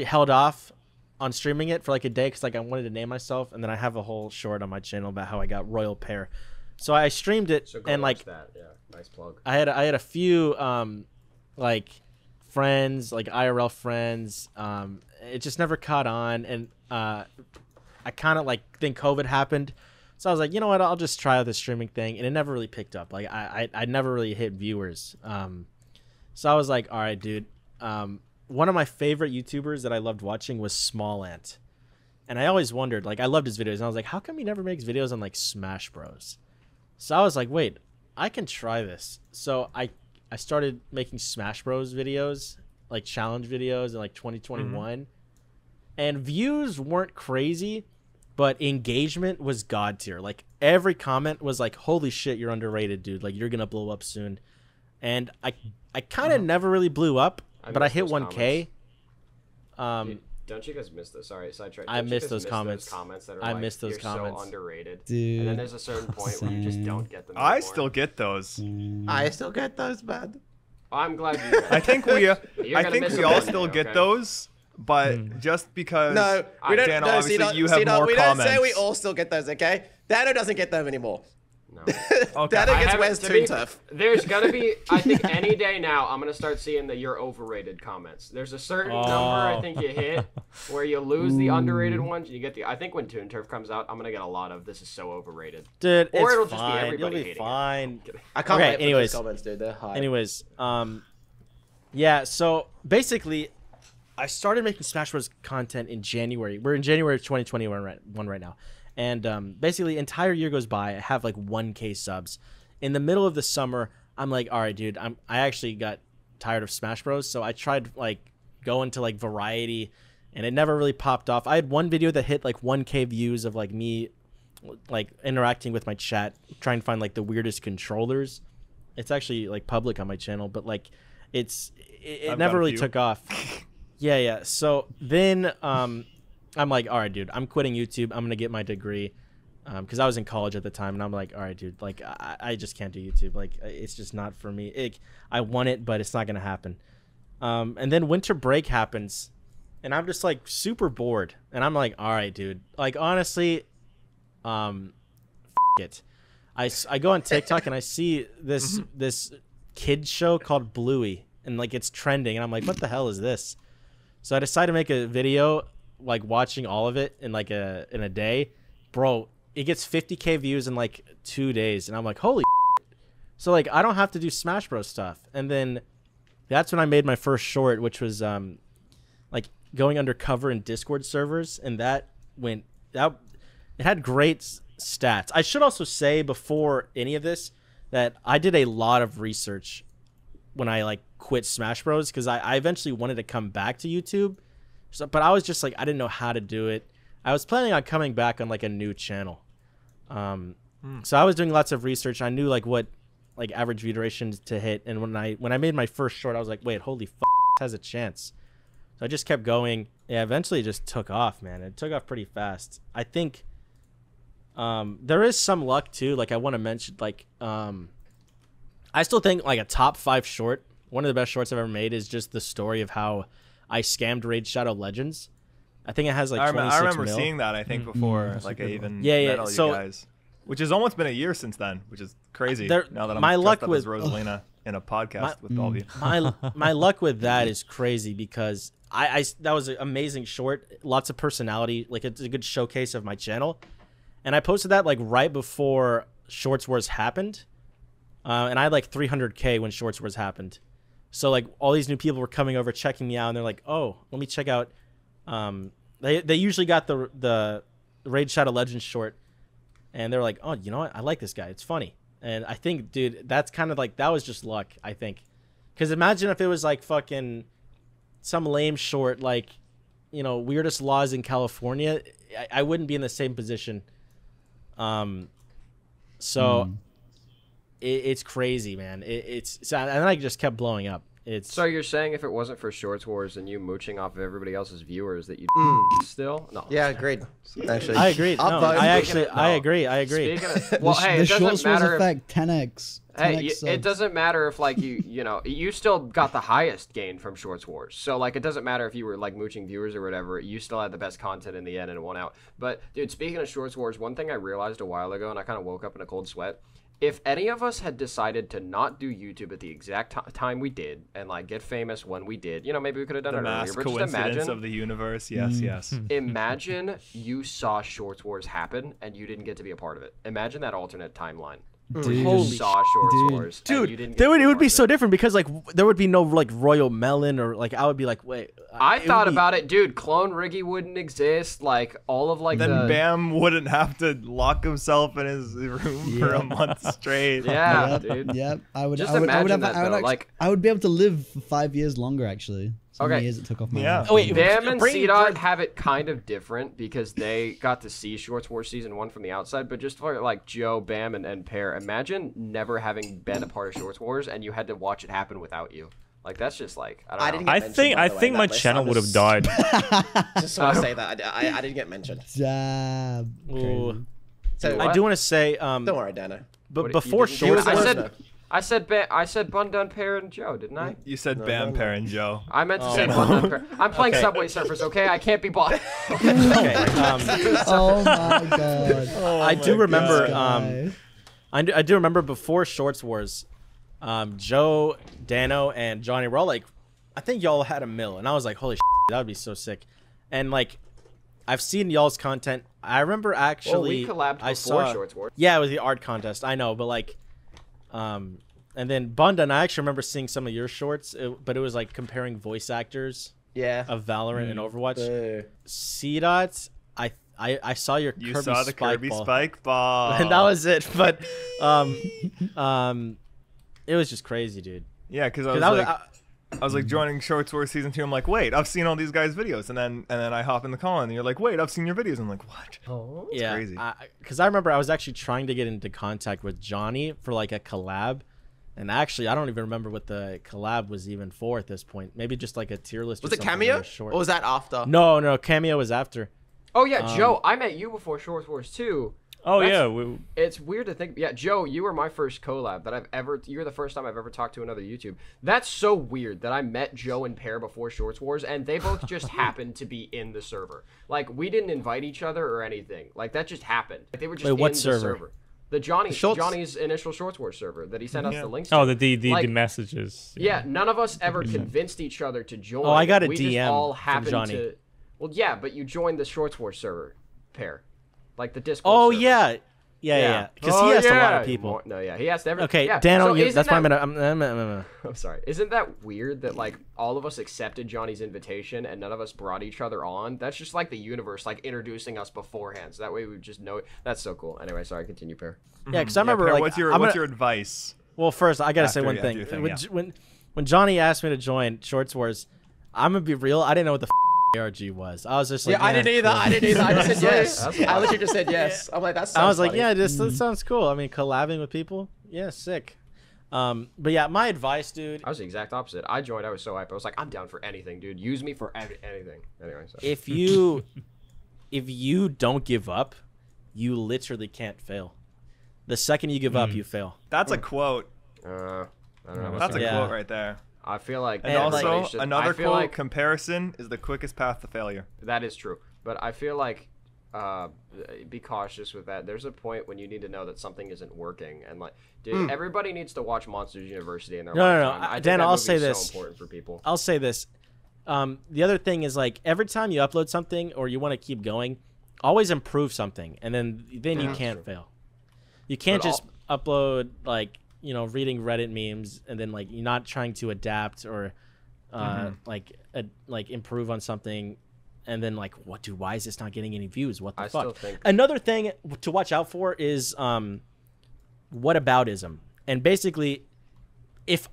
held off on streaming it for like a day because like I wanted to name myself, and then I have a whole short on my channel about how I got Royal Pear. So I streamed it, So go and watch like that. Yeah, nice plug. I had a few like friends, like IRL friends. It just never caught on, and I kind of like then COVID happened, so I was like, you know what, I'll just try this streaming thing, and it never really picked up. Like I never really hit viewers. So I was like, all right, dude. One of my favorite YouTubers that I loved watching was Small Ant, and I always wondered, like, I loved his videos, and I was like, how come he never makes videos on like Smash Bros? So I was like, wait, I can try this. So I started making Smash Bros videos, like challenge videos in like 2021. And views weren't crazy, but engagement was god tier. Like every comment was like, holy shit, you're underrated, dude. Like you're going to blow up soon. And I kind of never really blew up, but I missed hit those 1K. Dude, don't you guys miss this? Sorry, sidetrack. I Don't you missed guys those miss comments. Those comments that are I like, missed those you're comments. so underrated. Dude, And then there's a certain point where you just don't get them I anymore. still get those. I still get those, man. I'm glad you I think we You're gonna miss them all one still day, get okay? those, but just because No, we don't. Dan, No, obviously Cena, you have Cena, more we comments. don't say we all still get those, okay? Dano doesn't get them anymore. No. Dano I gets haven't- Where's to Toon be- Turf. There's gonna be, I think any day now, I'm gonna start seeing the you're overrated comments. There's a certain number I think you hit where you lose the underrated ones. You get the. I think when Toon Turf comes out, I'm gonna get a lot of this is so overrated. Dude, Or it's it'll just be fine. everybody You'll be hating it. fine. I can't Okay, wait for anyways. those comments, dude. They're high. Anyways, yeah, so basically, I started making Smash Bros. Content in January. We're in January of 2021 right now. And basically, the entire year goes by. I have like 1K subs. In the middle of the summer, I'm like, all right, dude, I actually got tired of Smash Bros. So I tried like going to like variety, and it never really popped off. I had one video that hit like 1K views of like me like interacting with my chat, trying to find like the weirdest controllers. It's actually like public on my channel, but like it I've never got a really few. took off. Yeah. So then I'm like, all right, dude, I'm quitting YouTube. I'm gonna get my degree because I was in college at the time, and I'm like, all right, dude, like I just can't do YouTube. Like it's just not for me. I want it, but it's not gonna happen. And then winter break happens, and I'm just like super bored, and I'm like, all right, dude, like honestly, it. I go on TikTok and I see this kid show called Bluey, and like it's trending, and I'm like, what the hell is this? So I decided to make a video like watching all of it in like in a day, bro, it gets 50K views in like 2 days, and I'm like, holy so like I don't have to do Smash Bros stuff. And then that's when I made my first short, which was like going undercover in Discord servers, and it had great stats. I should also say before any of this that I did a lot of research when I like quit Smash Bros, because I eventually wanted to come back to YouTube, but I was just like, I didn't know how to do it. I was planning on coming back on like a new channel. So I was doing lots of research. I knew like what like average view duration to hit, and when I made my first short, I was like, wait, holy has a chance. So I just kept going. Yeah, eventually it just took off, man. It took off pretty fast. I think there is some luck too. Like I want to mention, like I still think like a top 5 short, one of the best shorts I've ever made, is just the story of how I scammed Raid Shadow Legends. I think it has like 26 I remember mil. seeing that, I think, before like I even Yeah, met all so- you guys. Which has almost been a year since then, which is crazy. Now that I'm my dressed luck up with- as Rosalina in a podcast with all of you. my luck with that is crazy, because I that was an amazing short, lots of personality, like it's a good showcase of my channel, and I posted that like right before Shorts Wars happened, and I had like 300K when Shorts Wars happened, so like all these new people were coming over checking me out, and they're like, oh, let me check out. They usually got the Raid Shadow Legends short, and they're like, oh, you know what, I like this guy, it's funny. And I think, dude, that's kind of like, that was just luck, I think. Because imagine if it was like fucking some lame short, like, you know, weirdest laws in California, I wouldn't be in the same position. It's crazy, man. And then I just kept blowing up. So you're saying if it wasn't for Shorts Wars and you mooching off of everybody else's viewers that you'd still? No. Yeah, agreed. Actually, I agree. I'll No, vote. I agree. Speaking of, well, hey, The it Shorts doesn't Wars matter. effect 10x. Hey, 10x it subs. doesn't matter if like you know, you still got the highest gain from Shorts Wars. So like, it doesn't matter if you were like mooching viewers or whatever. You still had the best content in the end and it won out. But dude, speaking of Shorts Wars, one thing I realized a while ago, and I kind of woke up in a cold sweat. If any of us had decided to not do YouTube at the exact time we did, and like get famous when we did, you know, maybe we could have done The it earlier. mass But just coincidence imagine, of the universe. Yes, yes. imagine you saw Shorts Wars happen and you didn't get to be a part of it. Imagine that alternate timeline. Where you Holy just saw Shorts Wars, and you Dude, didn't get to it would part be of so it. different, because like there would be no like Royal Melon, or like I would be like, wait. I it would thought be- about it, dude. Clone Riggy wouldn't exist. Like all of like Then the Bam wouldn't have to lock himself in his room for a month straight. yeah, Yep, dude. yep. I would. Just I would imagine have, that, I would though, actually- like- I would be able to live for 5 years longer. Actually, so many Okay. years it took off my Yeah. life. Oh, wait, Bam and bring- C-Dot have it kind of different because they got to see Shorts Wars Season 1 from the outside, but just for like Joe, Bam, and Pear, imagine never having been a part of Shorts Wars and you had to watch it happen without you. Like, that's just like, I don't know. I didn't get I mentioned, think by I the way, think in my that list. channel I'm would have just- died. Just want to say that I didn't get mentioned. Jab. Ooh. Crazy. So I do want to say, don't worry, Dano. but What, before you didn't- Shorts, I said Bundun, Pear, and Joe, didn't I? You said Bam, Pear, and Joe. I meant to say Bundun, Pear. I'm playing Okay. Subway Surfers, okay? I can't be bought. okay, Oh my god. I do remember, Guy. I do remember before Shorts Wars, Joe, Dano, and Johnny were all like, I think y'all had a mill, and I was like, holy shit, that would be so sick. And like, I've seen y'all's content. I remember actually, we collabed I before saw, Shorts Wars. Yeah, it was the art contest. I know, but like, and then Bunda, I actually remember seeing some of your shorts, but it was like comparing voice actors Yeah. of Valorant and Overwatch. Boo. C-Dots, I saw your You Kirby saw the spike Kirby ball. spike ball. And that was it. But it was just crazy, dude. Yeah, because I 'Cause was like, I was like joining Shorts Wars Season 2. I'm like, wait, I've seen all these guys' videos, and then I hop in the call, and you're like, wait, I've seen your videos. I'm like, what? Oh. yeah, crazy. Because I remember I was actually trying to get into contact with Johnny for like a collab, and actually I don't even remember what the collab was even for at this point. Maybe just like a tier list. Was or it something Cameo? or short. Or was that after? No, Cameo was after. Oh, yeah, Joe, I met you before Shorts Wars, too. Oh That's- yeah, It's weird to think. Yeah, Joe, you were my first collab that I've ever. You're the first time I've ever talked to another YouTube. That's so weird that I met Joe and Pear before Shorts Wars, and they both just happened to be in the server. Like, we didn't invite each other or anything. Like, that just happened. Like, they were just Wait, what in server? the server. The Shorts- Johnny's initial Shorts Wars server that he sent us the links to. oh the Like, messages. Yeah, none of us ever convinced each other to join. Oh, I got a we DM just all from happened Johnny. to. Well, yeah, but you joined the Shorts War server pair, like the Discord. Oh server. yeah. Because he asked a lot of people. No, yeah, he asked everyone. Okay, yeah. Daniel, so that's why I'm sorry. Isn't that weird that like all of us accepted Johnny's invitation and none of us brought each other on? That's just like the universe like introducing us beforehand, so that way we just know it. That's so cool. Anyway, sorry, continue, Pear. Yeah, because I remember Pear, like what's your advice? Well, first I gotta say After- one after thing. your thing, When Johnny asked me to join Shorts Wars, I'm gonna be real. I didn't know what the ARG was. I was just like, Yeah, I didn't either. cool. I didn't either. I just said yes. That's I literally just said yes. I'm like, that's. I was like, yeah, that sounds cool. I mean, collabing with people, yeah, sick. But yeah, my advice, dude. I was the exact opposite. I joined. I was so hyped. I was like, I'm down for anything, dude. Use me for anything. Anyway, so. If you don't give up, you literally can't fail. The second you give up, you fail. That's a quote. I don't know. That's a Yeah. quote right there. I feel like. And And, also, like, another I feel quote: like comparison is the quickest path to failure. that is true, but I feel like. Be cautious with that. There's a point when you need to know that something isn't working, and like, dude, everybody needs to watch Monsters University in their No. lifetime. I think Dan, that I'll movie say is this. So important for people. I'll say this. The other thing is like every time you upload something or you want to keep going, always improve something, and then you can't fail. You can't But just upload like reading Reddit memes and then like you're not trying to adapt or like improve on something. And then like, what, dude? Why is this not getting any views? What the I fuck? still think- Another thing to watch out for is whataboutism. And basically, if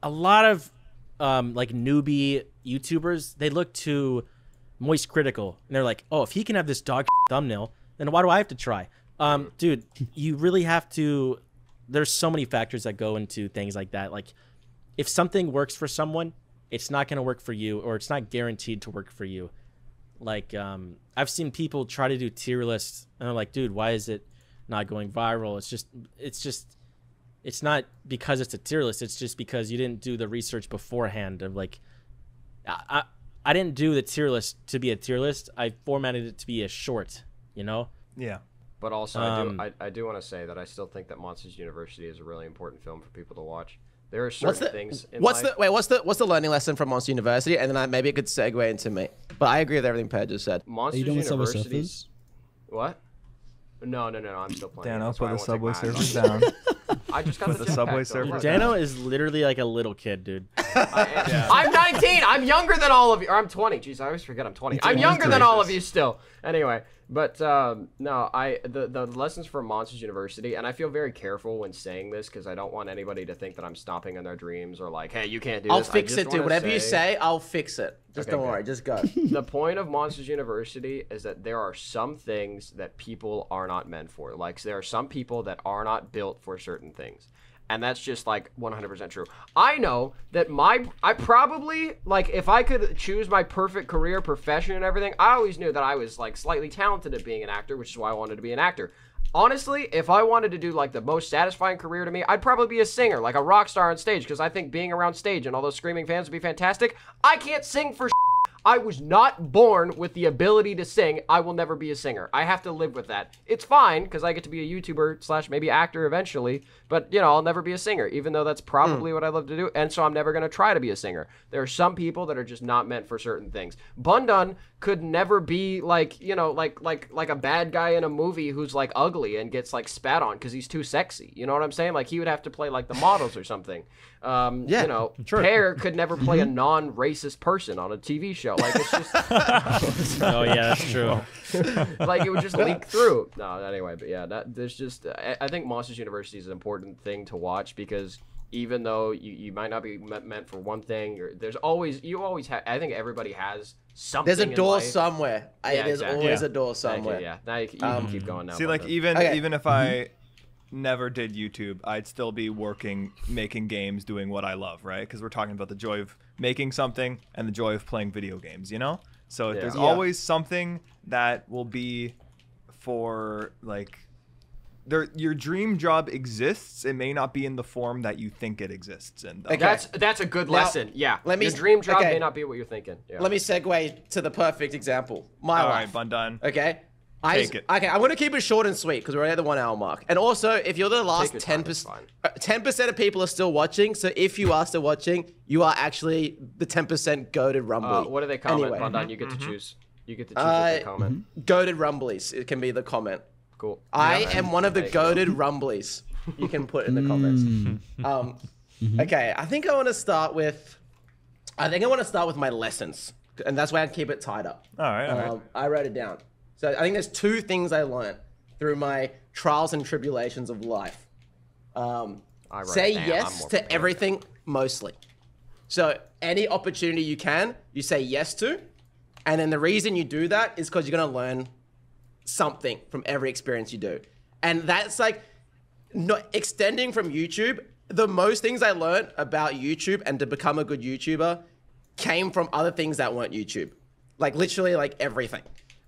a lot of like newbie YouTubers, they look to Moist Critical and they're like, oh, if he can have this dog thumbnail, then why do I have to try? Dude, you really have to. There's so many factors that go into things like that. Like, if something works for someone, it's not going to work for you, or it's not guaranteed to work for you. Like, I've seen people try to do tier lists and they're like, dude, why is it not going viral? It's not because it's a tier list. It's just because you didn't do the research beforehand of like, I didn't do the tier list to be a tier list. I formatted it to be a short, Yeah. But also, I do want to say that I still think that Monsters University is a really important film for people to watch. There are certain things in life. What's the learning lesson from Monster University? And then maybe it could segue into me. But I agree with everything Pedro just said. Monsters Are you done with Subway University. Surfers? What? No. I'm still playing. Dan, I'll That's why put the I won't Subway take my Surfers eyes off. down. I just got Put the the Subway jetpack, though. Surfers Dano is literally like a little kid, dude. I'm 19. I'm younger than all of you. Or I'm 20. Jeez, I always forget I'm 20. I'm younger than all of you still. Anyway, but no, the lessons from Monsters University, and I feel very careful when saying this because I don't want anybody to think that I'm stopping on their dreams or like, hey, you can't do I'll this. fix I just it, dude. wanna Whatever you say, I'll fix it. Just Okay, don't good. worry. Just go. The point of Monsters University is that there are some things that people are not meant for. Like, there are some people that are not built for certain things. And that's just, like, 100% true. I know that I probably, like, if I could choose my perfect career, profession, and everything, I always knew that I was, like, slightly talented at being an actor, which is why I wanted to be an actor. Honestly, if I wanted to do, like, the most satisfying career to me, I'd probably be a singer, like a rock star on stage, because I think being around stage and all those screaming fans would be fantastic. I can't sing for I was not born with the ability to sing. I will never be a singer. I have to live with that. It's fine, because I get to be a YouTuber / maybe actor eventually, but, I'll never be a singer, even though that's probably what I love to do, and so I'm never going to try to be a singer. There are some people that are just not meant for certain things. Bundun could never be, like, like a bad guy in a movie who's, like, ugly and gets, like, spat on because he's too sexy. You know what I'm saying? Like, he would have to play, like, the models or something. Pear could never play a non-racist person on a TV show. Like, it's just... Oh yeah, that's true. like, it would just leak through. No, anyway, but yeah, there's just... I think Monsters University is an important thing to watch because even though you might not be meant for one thing, there's always... I think everybody has something. There's a in door life. somewhere. There's exactly. always a door Thank you, somewhere. yeah, now you can keep going now. See, like, Bundun. even if I never did YouTube, I'd still be working, making games, doing what I love, right? Because we're talking about the joy of making something and the joy of playing video games, So there's always something that will be for, like, your dream job exists. It may not be in the form that you think it exists in, though. Okay. That's a good Now, lesson. Yeah, let me- your dream job okay. may not be what you're thinking. Yeah. Let me segue to the perfect example. My All life. right, Bundun. Okay? Take it. Okay, I'm gonna keep it short and sweet because we're at the 1 hour mark. And also, if you're the last your time, it's 10%, 10% of people are still watching. So if you are still watching, you are actually the 10% goated Rumbly. What do they comment? Anyway. Bondan, you get to choose. You get to choose what they comment. Goated Rumblies. It can be the comment. Cool. I Yeah, am one of the there you go. goated Rumblies. You can put in the comments. Okay, I think I want to start with. My lessons, and that's why I keep it tied up. All right. I wrote it down. So I think there's 2 things I learned through my trials and tribulations of life. I wrote Say it down. I'm yes more to prepared. everything, mostly. So any opportunity you can, you say yes to. And then the reason you do that is because you're going to learn something from every experience you do. And that's like, not extending from YouTube, the most things I learned about YouTube and to become a good YouTuber came from other things that weren't YouTube. Like literally like everything.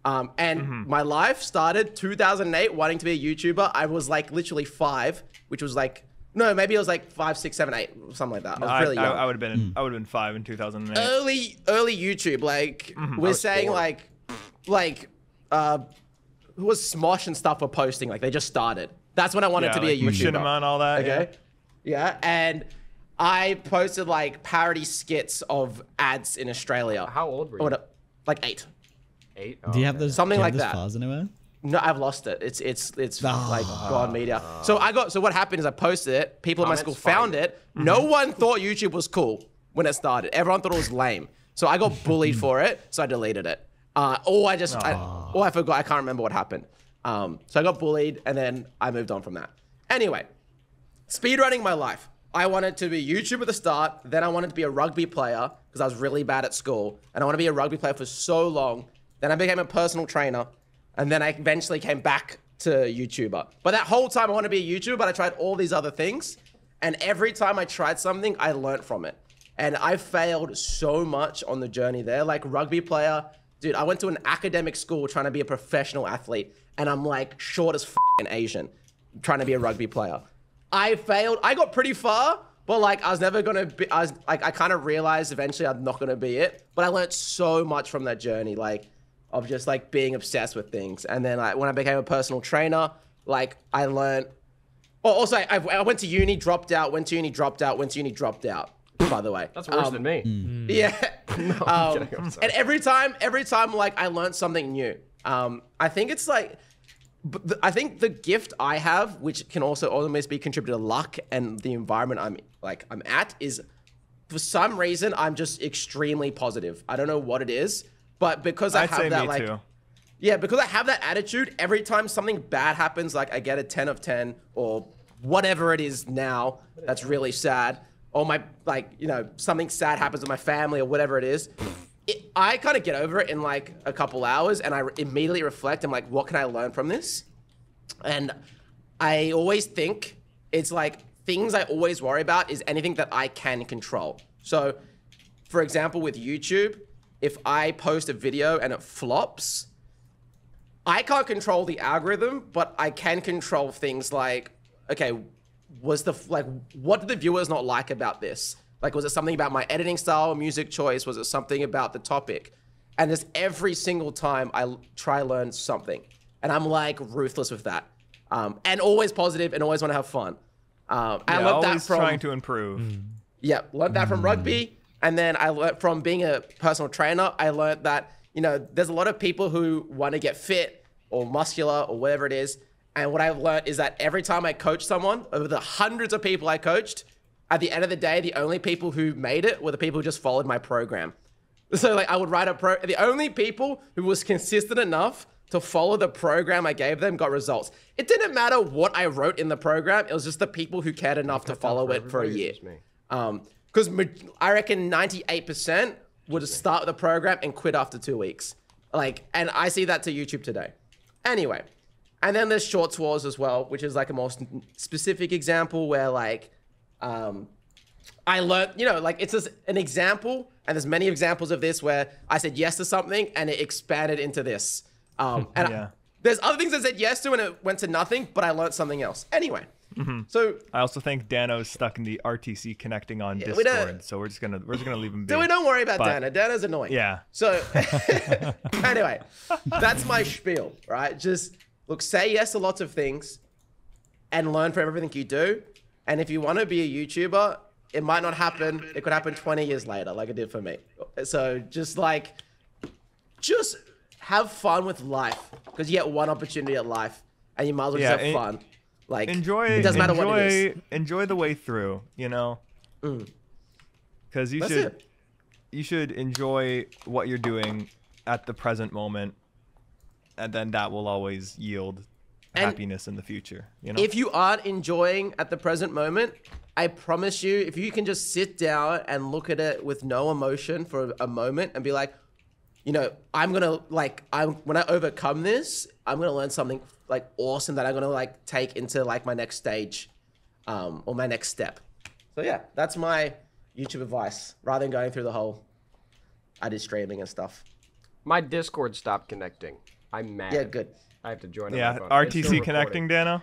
My life started 2008 wanting to be a YouTuber. I was like literally 5, which was like, no, maybe it was like 5, 6, 7, 8, something like that. I was really young. I would have been 5 in 2008. Early YouTube, like we're saying 4. who was Smosh and stuff were posting, like they just started. That's when I wanted to be a YouTuber. Machinima and all that. Okay. Yeah, and I posted like parody skits of ads in Australia. How old were you? Like 8. 8? Do you have those? Something do you like have those that. files anywhere? No, I've lost it. It's like gone media. So what happened is I posted it. People in my school Comments found fine. it. No one thought YouTube was cool when it started. Everyone thought it was lame. So I got bullied for it. So I deleted it. I forgot. I can't remember what happened. So I got bullied and then I moved on from that. Anyway, speedrunning my life. I wanted to be a YouTuber at the start. Then I wanted to be a rugby player because I was really bad at school. And I want to be a rugby player for so long. Then I became a personal trainer. And then I eventually came back to YouTuber. But that whole time I wanted to be a YouTuber, but I tried all these other things. And every time I tried something, I learned from it. And I failed so much on the journey there. Like rugby player, dude, I went to an academic school trying to be a professional athlete. And I'm like short as f***ing Asian trying to be a rugby player. I failed. I got pretty far, but like I was never going to be, I kind of realized eventually I'm not going to be it. But I learned so much from that journey. Like, of just like being obsessed with things. And then like when I became a personal trainer, like I learned, also I went to uni, dropped out, went to uni, dropped out, went to uni, dropped out, by the way. That's worse than me. Yeah. I'm kidding, I'm sorry. And every time like I learned something new. I think it's like, I think the gift I have, which can also almost be contributed to luck and the environment I'm at, is for some reason I'm just extremely positive. I don't know what it is. But because I have that, like, yeah, because I have that attitude, every time something bad happens, like I get a 10 of 10 or whatever it is now, that's really sad, or my, like, you know, something sad happens with my family or whatever it is, I kind of get over it in like a couple hours and I immediately reflect. I'm like, what can I learn from this? And I always think it's like things I always worry about is anything that I can control. So, for example, with YouTube, if I post a video and it flops, I can't control the algorithm, but I can control things like, okay, what did the viewers not like about this? Like, was it something about my editing style, music choice? Was it something about the topic? And just every single time I try to learn something. And I'm like ruthless with that. And always positive and always want to have fun. I learned that from trying to improve. Yeah, learned that from rugby. And then I learned from being a personal trainer, I learned that, you know, there's a lot of people who want to get fit or muscular or whatever it is. And what I've learned is that every time I coach someone, over the hundreds of people I coached, at the end of the day, the only people who made it were the people who just followed my program. So like I would write the only people who was consistent enough to follow the program I gave them got results. It didn't matter what I wrote in the program. It was just the people who cared enough to follow it for a year. Because I reckon 98% would start the program and quit after 2 weeks. Like, and I see that to YouTube today. Anyway, and then there's Shorts Wars as well, which is like a more specific example where like, I learned, you know, like it's just an example, and there's many examples of this where I said yes to something and it expanded into this. There's other things I said yes to and it went to nothing, but I learned something else. Anyway, So I also think Dano's stuck in the RTC connecting on we Discord, don't- so we're just gonna leave him be. we don't worry about But- Dana. Dana's annoying. Yeah. So anyway, that's my spiel, right? Just look, say yes to lots of things and learn from everything you do. And if you want to be a YouTuber, it might not happen. It could happen 20 years later, like it did for me. So just have fun with life, because you get one opportunity at life, and you might as well just have fun. Like Enjoy. It doesn't matter what it is. Enjoy the way through. You know. Because That's should. it. You should enjoy what you're doing at the present moment, and then that will always yield happiness in the future. You know. If you aren't enjoying at the present moment, I promise you, if you can just sit down and look at it with no emotion for a moment and be like, you know, when I overcome this, I'm gonna learn something like awesome that I'm gonna like take into like my next stage, or my next step. So yeah, that's my YouTube advice. Rather than going through the whole, I did streaming and stuff. My Discord stopped connecting. I'm mad. Yeah, good. I have to join. Yeah, on my phone. It's still RTC connecting, recording. Dano.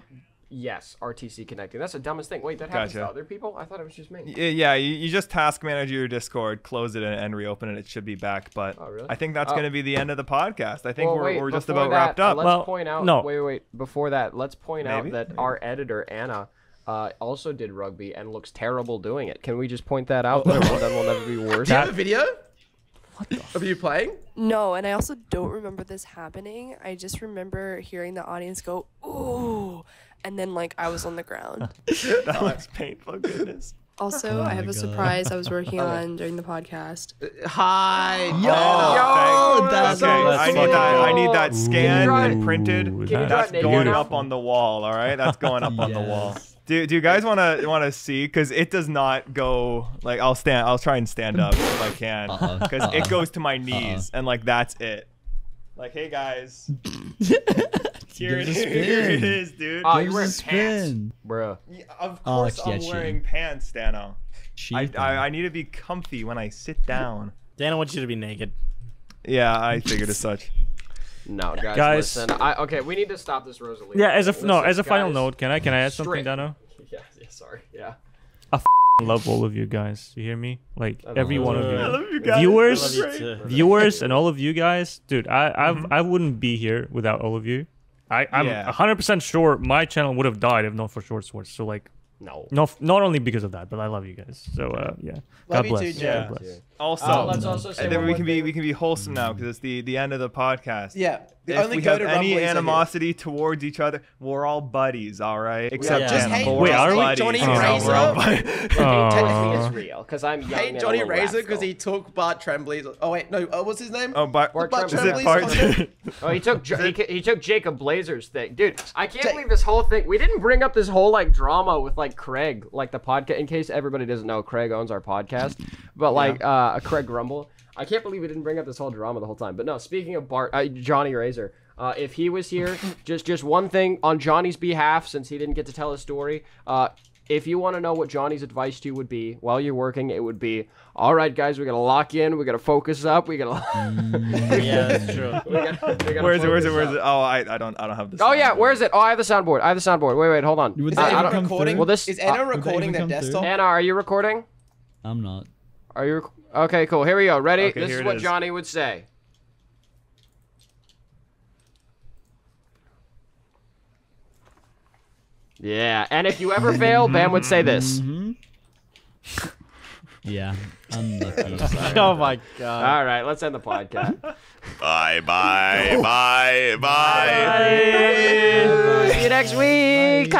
Yes, RTC connecting. That's the dumbest thing. Wait, that happens to Gotcha. other people? I thought it was just me. Yeah, you just task manage your Discord, close it, and reopen it. It should be back. But Oh, really? I think that's going to be the end of the podcast. I think Well, wait, we're just before about that, wrapped up. Let's Well, point out. no. Wait. Before that, let's point out Maybe? that our editor Anna also did rugby and looks terrible doing it. Can we just point that out? Then we'll never be worse. Do you have a video? Of you playing? No, and I also don't remember this happening. I just remember hearing the audience go, ooh, and then like I was on the ground. That was painful. Goodness. Also, I have my a God. surprise I was working on during the podcast. Hi. Yo, that's Okay, I need fucking that. I dope. need that scanned draw it? and printed. Ooh, draw That's it naked going now? up on the wall. All right, that's going up on the wall. Yes. Do you guys want to see? Because it does not go like I'll try and stand up if I can. Because it goes to my knees and like that's it. Like, hey guys, here it Give it a is, spin. dude. Oh, Give you're us wearing a spin. Bruh. Yeah, of Oh, course yeah, I'm wearing pants, Dano. I need to be comfy when I sit down. Dana wants you to be naked. Yeah, I figured as such. No, guys, Guys. listen. Okay, we need to stop this, Rosalie. Yeah, as a Listen, final guys, note, can I add something, straight- Dano? Yeah, sorry. Yeah. I love all of you guys. You hear me? Like every one of I love you. you guys. Viewers, I love you too. viewers, and all of you guys, dude. I wouldn't be here without all of you. I'm Yeah. 100% sure my channel would have died if not for Short Swords. So like, No. not only because of that, but I love you guys. So yeah, Love God you bless. too, God Jay. bless. Also, Let's also say and then one we more can be thing. we can be wholesome now because it's the end of the podcast. Yeah. The If only we go have to any Rumblies are here. animosity towards each other, we're all buddies, all right? Except Yeah. Just Dana, hate- but we're Wait, all are we? buddies. Johnny You know, Razor? we're all buddies. Technically, Aw. it's real because I'm young. Hate and a Johnny little Razor because rascal. he took Bart Tremblay's. Oh wait, no. What's his name? Oh, but Bart Bart is Tremblay's it Tremblay's part? content? Oh, he took he took Jacob Blazer's thing, dude. I can't Ja- believe this whole thing. We didn't bring up this whole like drama with like Craig, like the podcast. In case everybody doesn't know, Craig owns our podcast, but like Craig Grumble. I can't believe we didn't bring up this whole drama the whole time. But no, speaking of Johnny Razor, if he was here, just one thing on Johnny's behalf, since he didn't get to tell his story. If you want to know what Johnny's advice to you would be while you're working, it would be, all right, guys, we got to lock in. We got to focus up. We got to... Yeah, that's true. Where is it? Oh, I don't have this. Oh, yeah, where is it? Oh, I have the soundboard. Wait, hold on. Would Is that anyone even come recording? through? Well, this- Is anyone would that recording even their come through? desktop? Anna, are you recording? I'm not. Are you... Okay, cool. Here we go. Ready? Okay, This here is it what is. Johnny would say. Yeah, and if you ever fail, Bam would say this. Yeah, unlucky. Oh my god. All right, let's end the podcast. Bye, bye, bye, bye. See you next week.